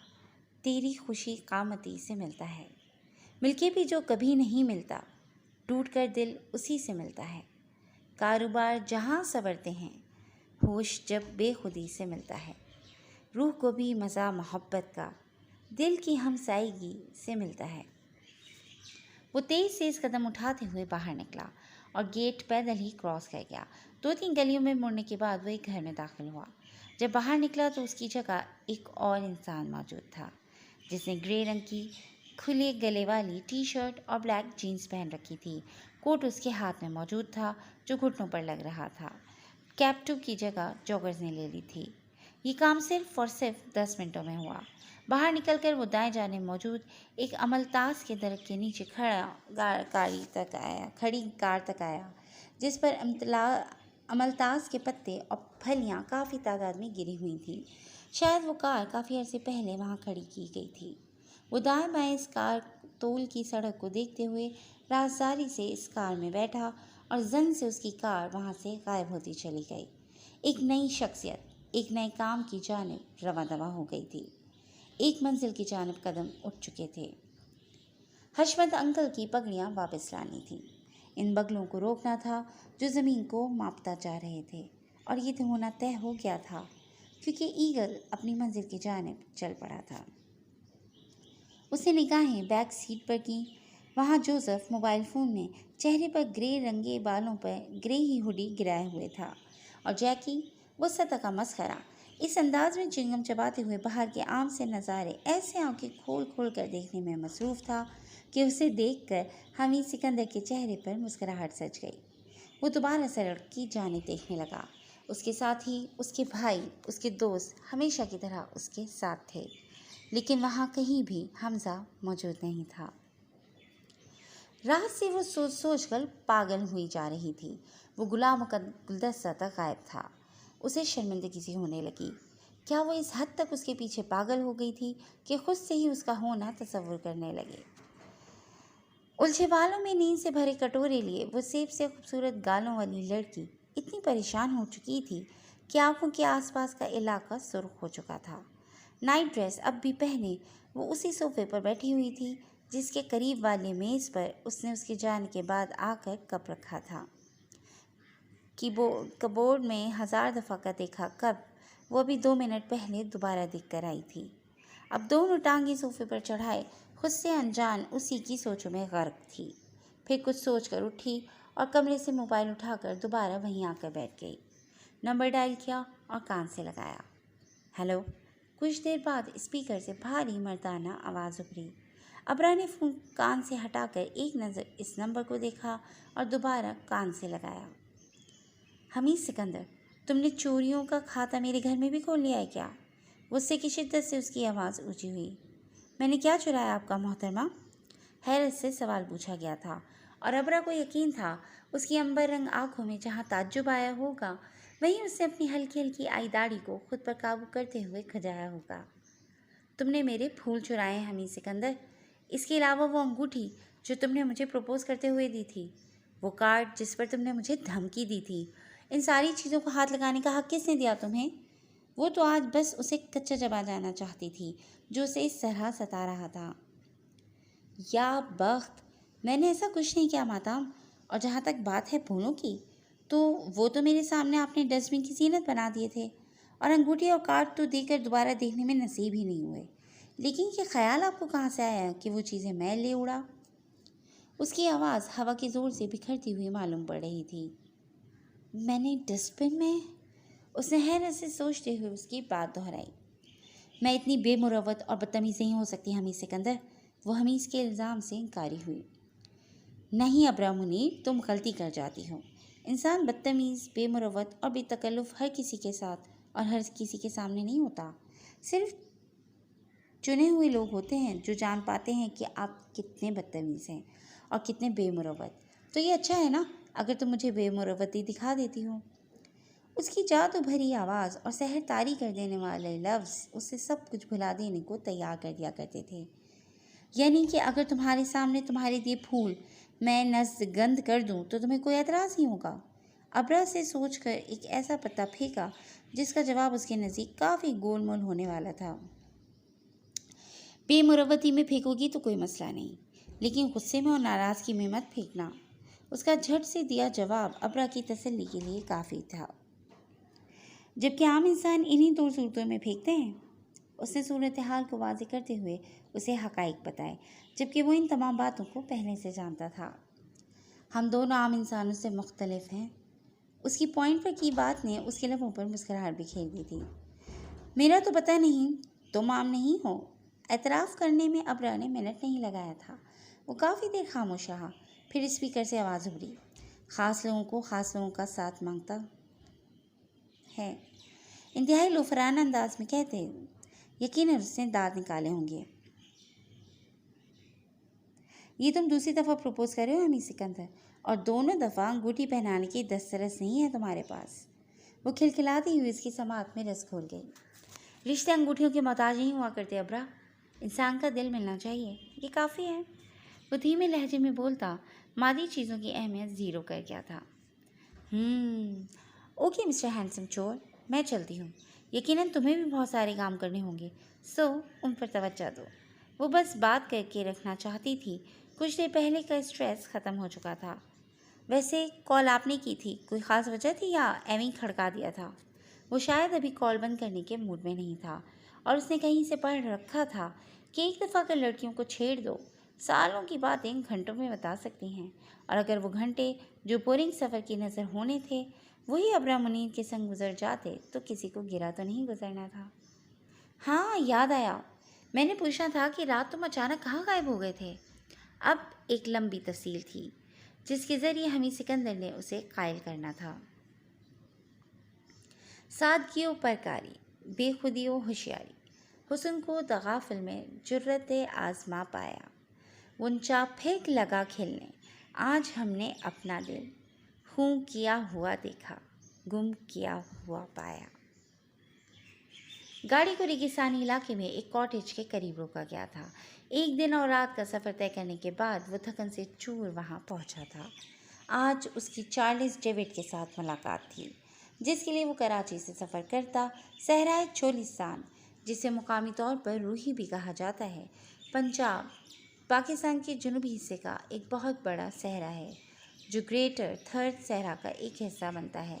تیری خوشی قامتی سے ملتا ہے۔ مل کے بھی جو کبھی نہیں ملتا، ٹوٹ کر دل اسی سے ملتا ہے۔ کاروبار جہاں سنورتے ہیں، ہوش جب بے خودی سے ملتا ہے۔ روح کو بھی مزہ محبت کا دل کی ہمسائیگی سے ملتا ہے۔ وہ تیز قدم اٹھاتے ہوئے باہر نکلا اور گیٹ پیدل ہی کراس کر گیا۔ 2-3 گلیوں میں مڑنے کے بعد وہ ایک گھر میں داخل ہوا۔ جب باہر نکلا تو اس کی جگہ ایک اور انسان موجود تھا جس نے گرے رنگ کی کھلے گلے والی ٹی شرٹ اور بلیک جینز پہن رکھی تھی۔ کوٹ اس کے ہاتھ میں موجود تھا جو گھٹنوں پر لگ رہا تھا۔ کیپٹو کی جگہ جوگرز نے لے لی تھی۔ یہ کام صرف 10 منٹوں میں ہوا۔ باہر نکل کر وہ دائیں جانب موجود ایک عملتاز کے درخت کے نیچے کھڑی کار تک آیا جس پر عملتاز کے پتے اور پھلیاں کافی تعداد میں گری ہوئی تھیں۔ شاید وہ کار کافی عرصے پہلے وہاں کھڑی کی گئی تھی۔ وہ دائیں بائیں اس کار طول کی سڑک کو دیکھتے ہوئے رازداری سے اس کار میں بیٹھا اور زن سے اس کی کار وہاں سے غائب ہوتی چلی گئی۔ ایک نئی شخصیت ایک نئے کام کی جانب رواں دواں ہو گئی تھی۔ ایک منزل کی جانب قدم اٹھ چکے تھے۔ حشمت انکل کی پگڑیاں واپس لانی تھیں۔ ان بگلوں کو روکنا تھا جو زمین کو ماپتا جا رہے تھے، اور یہ ہونا طے ہو گیا تھا کیونکہ ایگل اپنی منزل کی جانب چل پڑا تھا۔ اس نے نگاہیں بیک سیٹ پر کیں۔ وہاں جوزف موبائل فون میں چہرے پر گرے رنگے بالوں پر گرے ہی ہوڈی گرائے ہوئے تھا، اور جیکی وہ سطح کا مسخرہ اس انداز میں چنگم چباتے ہوئے باہر کے عام سے نظارے ایسے آنکھیں کھول کھول کر دیکھنے میں مصروف تھا کہ اسے دیکھ کر حمید سکندر کے چہرے پر مسکراہٹ سج گئی۔ وہ دوبارہ سڑک کی جانب دیکھنے لگا۔ اس کے ساتھ ہی اس کے بھائی، اس کے دوست ہمیشہ کی طرح اس کے ساتھ تھے، لیکن وہاں کہیں بھی حمزہ موجود نہیں تھا۔ رات سے وہ سوچ سوچ کر پاگل ہوئی جا رہی تھی۔ وہ غلاموں کا گلدستہ تک غائب تھا۔ اسے شرمندگی سی ہونے لگی۔ کیا وہ اس حد تک اس کے پیچھے پاگل ہو گئی تھی کہ خود سے ہی اس کا ہونا تصور کرنے لگے؟ الجھے بالوں میں نیند سے بھرے کٹورے لیے وہ سیب سے خوبصورت گالوں والی لڑکی اتنی پریشان ہو چکی تھی کہ آنکھوں کے آس پاس کا علاقہ سرخ ہو چکا تھا۔ نائٹ ڈریس اب بھی پہنے وہ اسی صوفے پر بیٹھی ہوئی تھی جس کے قریب والے میز پر اس نے اس کے جانے کے بعد آ کر کپ رکھا تھا۔ کبورڈ میں 1000 دفعہ کا دیکھا کپ وہ ابھی 2 منٹ پہلے دوبارہ دیکھ کر آئی تھی۔ اب دونوں ٹانگیں صوفے پر چڑھائے خود سے انجان اسی کی سوچوں میں غرق تھی۔ پھر کچھ سوچ کر اٹھی اور کمرے سے موبائل اٹھا کر دوبارہ وہیں آ کر بیٹھ گئی۔ نمبر ڈائل کیا اور کان سے لگایا۔ ہیلو۔ کچھ دیر بعد اسپیکر سے بھاری مردانہ آواز ابھری۔ ابرا نے فون کان سے ہٹا کر ایک نظر اس نمبر کو دیکھا اور دوبارہ کان سے لگایا۔ حمید سکندر، تم نے چوریوں کا کھاتہ میرے گھر میں بھی کھول لیا ہے کیا؟ غصے کی شدت سے اس کی آواز اونچی ہوئی۔ میں نے کیا چرایا آپ کا محترمہ؟ حیرت سے سوال پوچھا گیا تھا، اور ابرا کو یقین تھا اس کی عنبر رنگ آنکھوں میں جہاں تعجب آیا ہوگا وہیں اس نے اپنی ہلکی ہلکی آئی داڑھی کو خود پر قابو کرتے ہوئے کھجایا ہوگا۔ تم نے میرے پھول چرائے ہیں حمید سکندر، اس کے علاوہ وہ انگوٹھی جو تم نے مجھے پروپوز کرتے ہوئے دی تھی، وہ کارڈ جس پر تم نے مجھے دھمکی دی تھی، ان ساری چیزوں کو ہاتھ لگانے کا حق کس نے دیا تمہیں؟ وہ تو آج بس اسے کچا چبا جانا چاہتی تھی جو اسے اس طرح ستا رہا تھا۔ یا بخت، میں نے ایسا کچھ نہیں کیا ماتام، اور جہاں تک بات ہے پھولوں کی تو وہ تو میرے سامنے آپ نے ڈسٹ بن کی زینت بنا دیے تھے، اور انگوٹھی اور کارڈ تو دے کر دوبارہ دیکھنے میں نصیب ہی نہیں ہوئے، لیکن یہ خیال آپ کو کہاں سے آیا کہ وہ چیزیں میں لے اڑا؟ اس کی آواز ہوا کے زور سے بکھرتی ہوئی معلوم پڑ رہی تھی۔ میں نے ڈسٹ بن میں؟ اس نے حیرت سے سوچتے ہوئے اس کی بات دہرائی۔ میں اتنی بے مروت اور بدتمیز نہیں ہو سکتی حمید سکندر، وہ حمید کے الزام سے انکاری ہوئی۔ نہیں ابرا منیر، تم غلطی کر جاتی ہو۔ انسان بدتمیز، بے مروت اور بے تکلف ہر کسی کے ساتھ اور ہر کسی کے سامنے نہیں ہوتا۔ صرف چنے ہوئے لوگ ہوتے ہیں جو جان پاتے ہیں کہ آپ کتنے بدتمیز ہیں اور کتنے بے مروت۔ تو یہ اچھا ہے نا اگر تم مجھے بے مروتی دکھا دیتی ہو۔ اس کی جادو بھری آواز اور سحر طاری کر دینے والے لفظ اسے سب کچھ بھلا دینے کو تیار کر دیا کرتے تھے۔ یعنی کہ اگر تمہارے سامنے تمہارے دیے پھول میں نظر گند کر دوں تو تمہیں کوئی اعتراض نہیں ہوگا؟ ابرا سے سوچ کر ایک ایسا پتا پھینکا جس کا جواب اس کے نزدیک کافی گول مول ہونے والا تھا۔ بے مروتی میں پھینکو گی تو کوئی مسئلہ نہیں، لیکن غصے میں اور ناراضگی میں مت پھینکنا۔ اس کا جھٹ سے دیا جواب ابرا کی تسلی کے لیے کافی تھا۔ جبکہ عام انسان انہی دو صورتوں میں پھینکتے ہیں۔ اس نے صورتحال کو واضح کرتے ہوئے اسے حقائق بتائے، جبکہ وہ ان تمام باتوں کو پہلے سے جانتا تھا۔ ہم دونوں عام انسانوں سے مختلف ہیں۔ اس کی پوائنٹ پر کی بات نے اس کے لبوں پر مسکراہٹ بکھیر دی تھی۔ میرا تو پتہ نہیں، تم عام نہیں ہو۔ اعتراف کرنے میں ابرا نے منٹ نہیں لگایا تھا۔ وہ کافی دیر خاموش رہا، پھر اسپیکر سے آواز ابھری۔ خاص لوگوں کو خاص لوگوں کا ساتھ مانگتا ہے، انتہائی لوفرانہ انداز میں کہتے ہیں۔ یقیناً اس نے دانت نکالے ہوں گے۔ یہ تم دوسری دفعہ پروپوز کر رہے ہو حمید سکندر، اور دونوں دفعہ انگوٹھی پہنانے کی دسترس نہیں ہے تمہارے پاس۔ وہ کھلکھلاتی ہوئی اس کی سماعت میں رس کھول گئی۔ رشتے انگوٹھیوں کے محتاج نہیں ہوا کرتے ابرا، انسان کا دل ملنا چاہیے، یہ کافی ہے۔ وہ دھیمے لہجے میں بولتا مادی چیزوں کی اہمیت زیرو کر گیا تھا۔ اوکے مسٹر ہینڈسم چور، میں چلتی ہوں۔ یقیناً تمہیں بھی بہت سارے کام کرنے ہوں گے، سو ان پر توجہ دو۔ وہ بس بات کر کے رکھنا چاہتی تھی، کچھ دیر پہلے کا اسٹریس ختم ہو چکا تھا۔ ویسے کال آپ نے کی تھی، کوئی خاص وجہ تھی یا ایویں کھڑکا دیا تھا؟ وہ شاید ابھی کال بند کرنے کے موڈ میں نہیں تھا، اور اس نے کہیں سے پڑھ رکھا تھا کہ ایک دفعہ اگر لڑکیوں کو چھیڑ دو، سالوں کی باتیں گھنٹوں میں بتا سکتی ہیں، اور اگر وہ گھنٹے جو بورنگ سفر کی نظر ہونے تھے وہی ابرا منیر کے سنگ گزر جاتے تو کسی کو گرا تو نہیں گزرنا تھا۔ ہاں یاد آیا، میں نے پوچھنا تھا کہ رات تم اچانک کہاں غائب ہو گئے تھے۔ اب ایک لمبی تفصیل تھی جس کے ذریعے حمید سکندر نے اسے قائل کرنا تھا۔ سادگی و پرکاری، بے خودی و ہوشیاری، حسن کو تغافل میں جرت آزما پایا، غنچہ پھینک لگا کھلنے، آج ہم نے اپنا دل خوں کیا ہوا دیکھا، گم کیا ہوا پایا۔ گاڑی کو ریگستانی علاقے میں ایک کاٹیج کے قریب روکا گیا تھا۔ ایک دن اور رات کا سفر طے کرنے کے بعد وہ تھکن سے چور وہاں پہنچا تھا۔ آج اس کی چارلس ڈیوڈ کے ساتھ ملاقات تھی، جس کے لیے وہ کراچی سے سفر کرتا صحرائے چولستان، جسے مقامی طور پر روہی بھی کہا جاتا ہے، پنجاب، پاکستان کے جنوبی حصے کا ایک بہت بڑا صحرا ہے جو گریٹر تھر صحرا کا ایک حصہ بنتا ہے،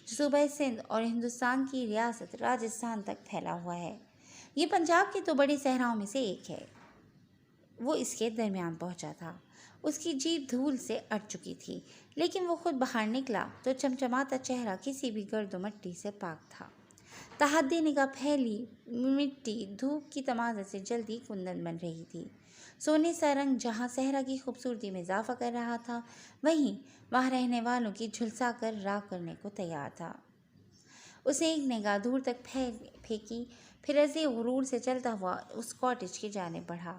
جو صوبہ سندھ اور ہندوستان کی ریاست راجستھان تک پھیلا ہوا ہے۔ یہ پنجاب کے دو بڑے صحراؤں میں سے ایک ہے۔ وہ اس کے درمیان پہنچا تھا۔ اس کی جیپ دھول سے اٹ چکی تھی، لیکن وہ خود باہر نکلا تو چمچماتا چہرہ کسی بھی گرد و مٹی سے پاک تھا۔ تحدی نگاہ پھیلی مٹی دھوپ کی تمازت سے جلدی کندن بن رہی تھی۔ سونے سا رنگ جہاں صحرا کی خوبصورتی میں اضافہ کر رہا تھا، وہیں وہاں رہنے والوں کی جھلسا کر راکھ کرنے کو تیار تھا۔ اس نے ایک نگاہ دور تک پھینکی، پھر ایسے غرور سے چلتا ہوا اس کاٹیج کی جانب بڑھا،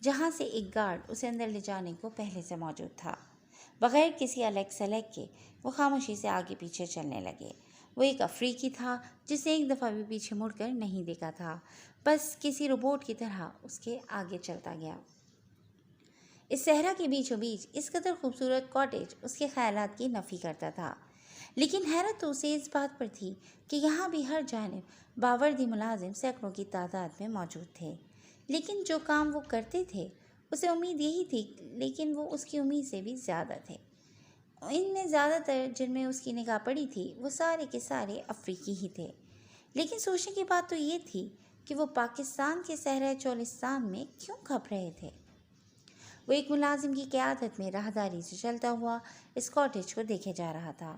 جہاں سے ایک گارڈ اسے اندر لے جانے کو پہلے سے موجود تھا۔ بغیر کسی الیک سلیک کے وہ خاموشی سے آگے پیچھے چلنے لگے۔ وہ ایک افریقی تھا جس نے ایک دفعہ بھی پیچھے مڑ کر نہیں دیکھا تھا، بس کسی روبوٹ کی طرح اس کے آگے چلتا گیا۔ اس صحرا کے بیچوں بیچ اس قدر خوبصورت کاٹیج اس کے خیالات کی نفی کرتا تھا، لیکن حیرت تو اسے اس بات پر تھی کہ یہاں بھی ہر جانب باوردی ملازم سینکڑوں کی تعداد میں موجود تھے، لیکن جو کام وہ کرتے تھے اسے امید یہی تھی، لیکن وہ اس کی امید سے بھی زیادہ تھے۔ ان میں زیادہ تر جن میں اس کی نگاہ پڑی تھی وہ سارے کے سارے افریقی ہی تھے، لیکن سوچنے کی بات تو یہ تھی کہ وہ پاکستان کے صحرائے چولستان میں کیوں کھپ رہے تھے۔ وہ ایک ملازم کی قیادت میں راہداری سے چلتا ہوا اس کاٹیج کو دیکھے جا رہا تھا۔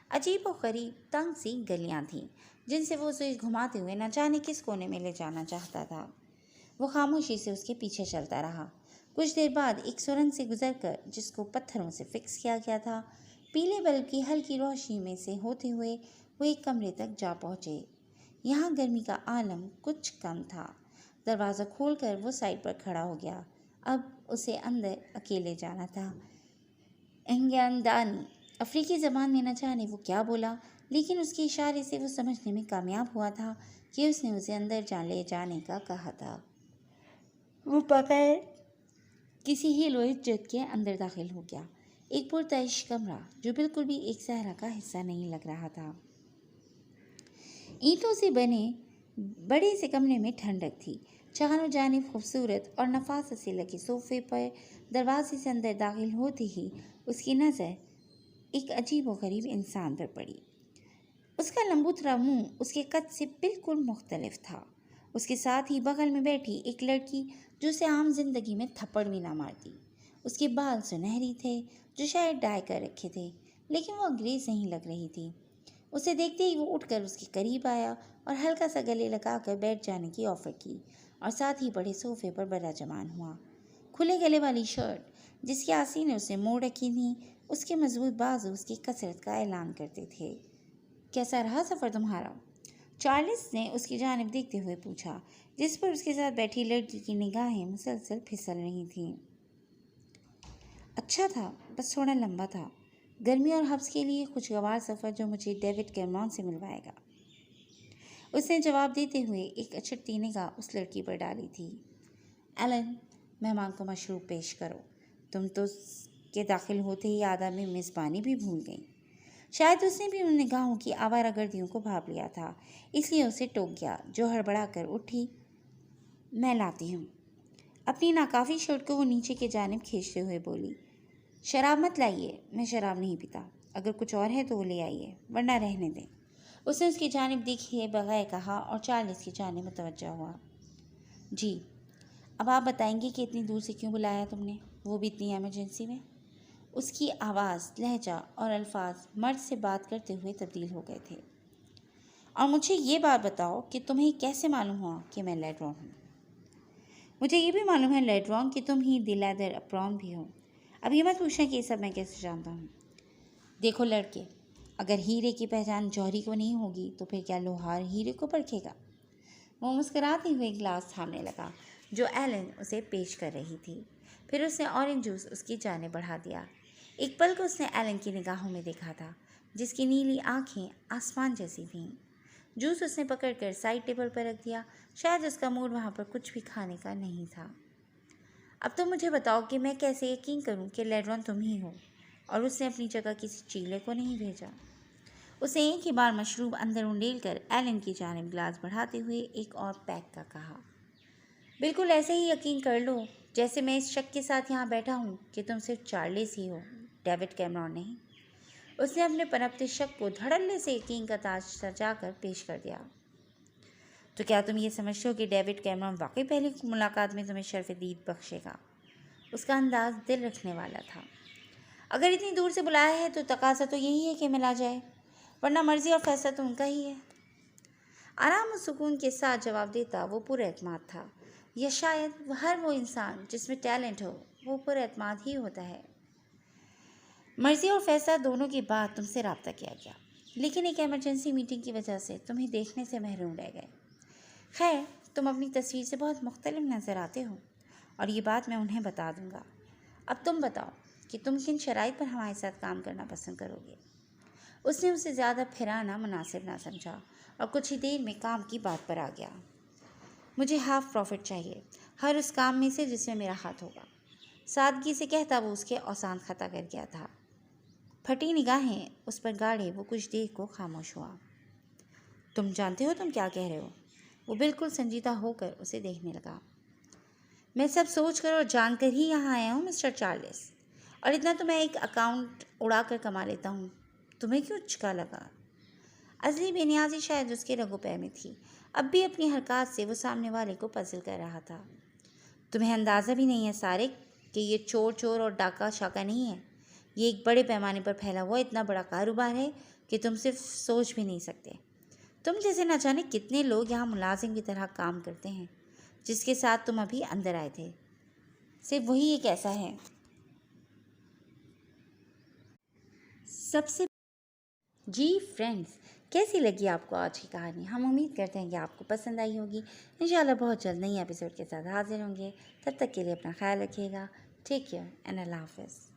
عجیب و غریب تنگ سی گلیاں تھیں جن سے وہ اسے گھماتے ہوئے نہ جانے کس کونے میں لے جانا چاہتا تھا۔ وہ خاموشی سے اس کے پیچھے چلتا رہا۔ کچھ دیر بعد ایک سرنگ سے گزر کر، جس کو پتھروں سے فکس کیا گیا تھا، پیلے بلب کی ہلکی روشنی میں سے ہوتے ہوئے وہ ایک کمرے تک جا پہنچے۔ یہاں گرمی کا عالم کچھ کم تھا۔ دروازہ کھول کر وہ سائڈ پر کھڑا ہو گیا۔ اب اسے اندر اکیلے جانا تھا۔ انگیاندانی افریقی زبان میں نہ جانے وہ کیا بولا، لیکن اس کے اشارے سے وہ سمجھنے میں کامیاب ہوا تھا کہ اس نے اسے اندر لے جانے کا کہا تھا۔ وہ بغیر کسی ہیل و عجت کے اندر داخل ہو گیا۔ ایک پرتعیش کمرہ جو بالکل بھی ایک صحرا کا حصہ نہیں لگ رہا تھا۔ اینٹوں سے بنے بڑے سے کمرے میں ٹھنڈک تھی۔ چاروں جانب خوبصورت اور نفاست سے لگے صوفے پر دروازے سے اندر داخل ہوتے ہی اس کی نظر ایک عجیب و غریب انسان پر پڑی۔ اس کا لمبوترا منہ اس کے قد سے بالکل مختلف تھا۔ اس کے ساتھ ہی بغل میں بیٹھی ایک لڑکی جو اسے عام زندگی میں تھپڑ بھی نہ مارتی۔ اس کے بال سنہری تھے جو شاید ڈائی کر رکھے تھے، لیکن وہ انگریز نہیں لگ رہی تھی۔ اسے دیکھتے ہی وہ اٹھ کر اس کے قریب آیا اور ہلکا سا گلے لگا کر بیٹھ جانے کی آفر کی، اور ساتھ ہی بڑے صوفے پر بڑا جمان ہوا۔ کھلے گلے والی شرٹ جس کی آستینیں اسے موڑ رکھی تھیں، اس کے مضبوط بازو اس کی کثرت کا اعلان کرتے تھے۔ کیسا رہا سفر تمہارا؟ چارلس نے اس کی جانب دیکھتے ہوئے پوچھا، جس پر اس کے ساتھ بیٹھی لڑکی کی نگاہیں مسلسل پھسل رہی تھیں۔ اچھا تھا، بس تھوڑا لمبا تھا۔ گرمی اور حبس کے لیے خوشگوار سفر جو مجھے ڈیوڈ کیمرون سے ملوائے گا، اس نے جواب دیتے ہوئے ایک اچھڑتی نگاہ اس لڑکی پر ڈالی تھی۔ ایلن، مہمان کو مشروب پیش کرو۔ تم تو کے داخل ہوتے ہی آداب میں میزبانی بھی بھول گئی۔ شاید اس نے بھی ان نگاہوں کی آوارہ گردیوں کو بھانپ لیا تھا، اس لیے اسے ٹوک گیا، جو ہڑبڑا کر اٹھی۔ میں لاتی ہوں۔ اپنی ناکافی شرٹ کو وہ نیچے کی جانب کھینچتے ہوئے بولی۔ شراب مت لائیے، میں شراب نہیں پیتا۔ اگر کچھ اور ہے تو وہ لے آئیے، ورنہ رہنے دیں۔ اس نے اس کی جانب دیکھے بغیر کہا اور چارلس کی جانب متوجہ ہوا۔ جی، اب آپ بتائیں گے کہ اتنی دور سے کیوں بلایا تم نے، وہ بھی اتنی ایمرجنسی میں؟ اس کی آواز، لہجہ اور الفاظ مرد سے بات کرتے ہوئے تبدیل ہو گئے تھے۔ اور مجھے یہ بات بتاؤ کہ تمہیں کیسے معلوم ہوا کہ میں لیڈرون ہوں؟ مجھے یہ بھی معلوم ہے لیڈرون کہ تم ہی دی لیدر اپرون بھی ہو۔ اب یہ مت پوچھنا کہ یہ سب میں کیسے جانتا ہوں۔ دیکھو لڑکے، اگر ہیرے کی پہچان جوہری کو نہیں ہوگی تو پھر کیا لوہار ہیرے کو پرکھے گا؟ وہ مسکراتے ہوئے گلاس تھامنے لگا جو ایلن اسے پیش کر رہی تھی۔ پھر اس نے اورنج جوس اس کی جانب بڑھا دیا۔ ایک پل کو اس نے ایلن کی نگاہوں میں دیکھا تھا، جس کی نیلی آنکھیں آسمان جیسی تھیں۔ جوس اس نے پکڑ کر سائڈ ٹیبل پر رکھ دیا۔ شاید اس کا موڈ وہاں پر کچھ بھی کھانے کا نہیں تھا۔ اب تم مجھے بتاؤ کہ میں کیسے یقین کروں کہ لیڈرون تم ہی ہو اور اس نے اپنی جگہ کسی چیلے کو نہیں بھیجا۔ اسے ایک ہی بار مشروب اندر انڈیل کر ایلن کی جانب گلاس بڑھاتے ہوئے ایک اور پیک کا کہا۔ بالکل ایسے ہی یقین کر لو جیسے میں اس شک کے ساتھ یہاں بیٹھا ہوں کہ تم صرف چارلس ہی ہو، ڈیوڈ کیمرون نہیں۔ اس نے اپنے پنپتے شک کو دھڑلے سے یقین کا تاج سجا کر پیش کر دیا۔ تو کیا تم یہ سمجھتے ہو کہ ڈیوڈ کیمرون واقعی پہلی ملاقات میں تمہیں شرف دید بخشے گا؟ اس کا انداز دل رکھنے والا تھا۔ اگر اتنی دور سے بلایا ہے تو تقاضا تو یہی ہے کہ ملا جائے، ورنہ مرضی اور فیصلہ تو ان کا ہی ہے۔ آرام و سکون کے ساتھ جواب دیتا وہ پر اعتماد تھا، یا شاید ہر وہ انسان جس میں ٹیلنٹ ہو وہ پر اعتماد ہی ہوتا ہے۔ مرضی اور فیصلہ دونوں کے بعد تم سے رابطہ کیا گیا، لیکن ایک ایمرجنسی میٹنگ کی وجہ سے تمہیں دیکھنے سے محروم رہ گئے۔ خیر، تم اپنی تصویر سے بہت مختلف نظر آتے ہو، اور یہ بات میں انہیں بتا دوں گا۔ اب تم بتاؤ کہ تم کن شرائط پر ہمارے ساتھ کام کرنا پسند کرو گے؟ اس نے اسے زیادہ پھرانا مناسب نہ سمجھا اور کچھ ہی دیر میں کام کی بات پر آ گیا۔ مجھے ہاف پروفٹ چاہیے، ہر اس کام میں سے جس میں میرا ہاتھ ہوگا۔ سادگی سے کہتا وہ اس کے اوسان خطا کر گیا تھا۔ پھٹی نگاہیں اس پر گاڑے وہ کچھ دیر کو خاموش ہوا۔ تم جانتے ہو تم کیا کہہ رہے ہو؟ وہ بالکل سنجیدہ ہو کر اسے دیکھنے لگا۔ میں سب سوچ کر اور جان کر ہی یہاں آیا ہوں مسٹر چارلس، اور اتنا تو میں ایک اکاؤنٹ اڑا کر کما لیتا ہوں۔ تمہیں کیوں چکا لگا؟ اصلی بے نیازی شاید اس کے رگو پے میں تھی۔ اب بھی اپنی حرکات سے وہ سامنے والے کو پزل کر رہا تھا۔ تمہیں اندازہ بھی نہیں ہے سارق کہ یہ چور اور ڈاکہ شاکہ نہیں ہے۔ یہ ایک بڑے پیمانے پر پھیلا ہوا اتنا بڑا کاروبار ہے کہ تم صرف سوچ بھی نہیں سکتے۔ تم جیسے نہ جانے کتنے لوگ یہاں ملازم کی طرح کام کرتے ہیں۔ جس کے ساتھ تم ابھی اندر آئے تھے صرف وہی ایک ایسا ہے۔ سب سے جی فرینڈز، کیسی لگی آپ کو آج کی کہانی؟ ہم امید کرتے ہیں کہ آپ کو پسند آئی ہوگی۔ انشاءاللہ بہت جلد نئی ایپیسوڈ کے ساتھ حاضر ہوں گے۔ تب تک کے لیے اپنا خیال رکھیے گا۔ ٹیک کیئر اینڈ اللہ حافظ۔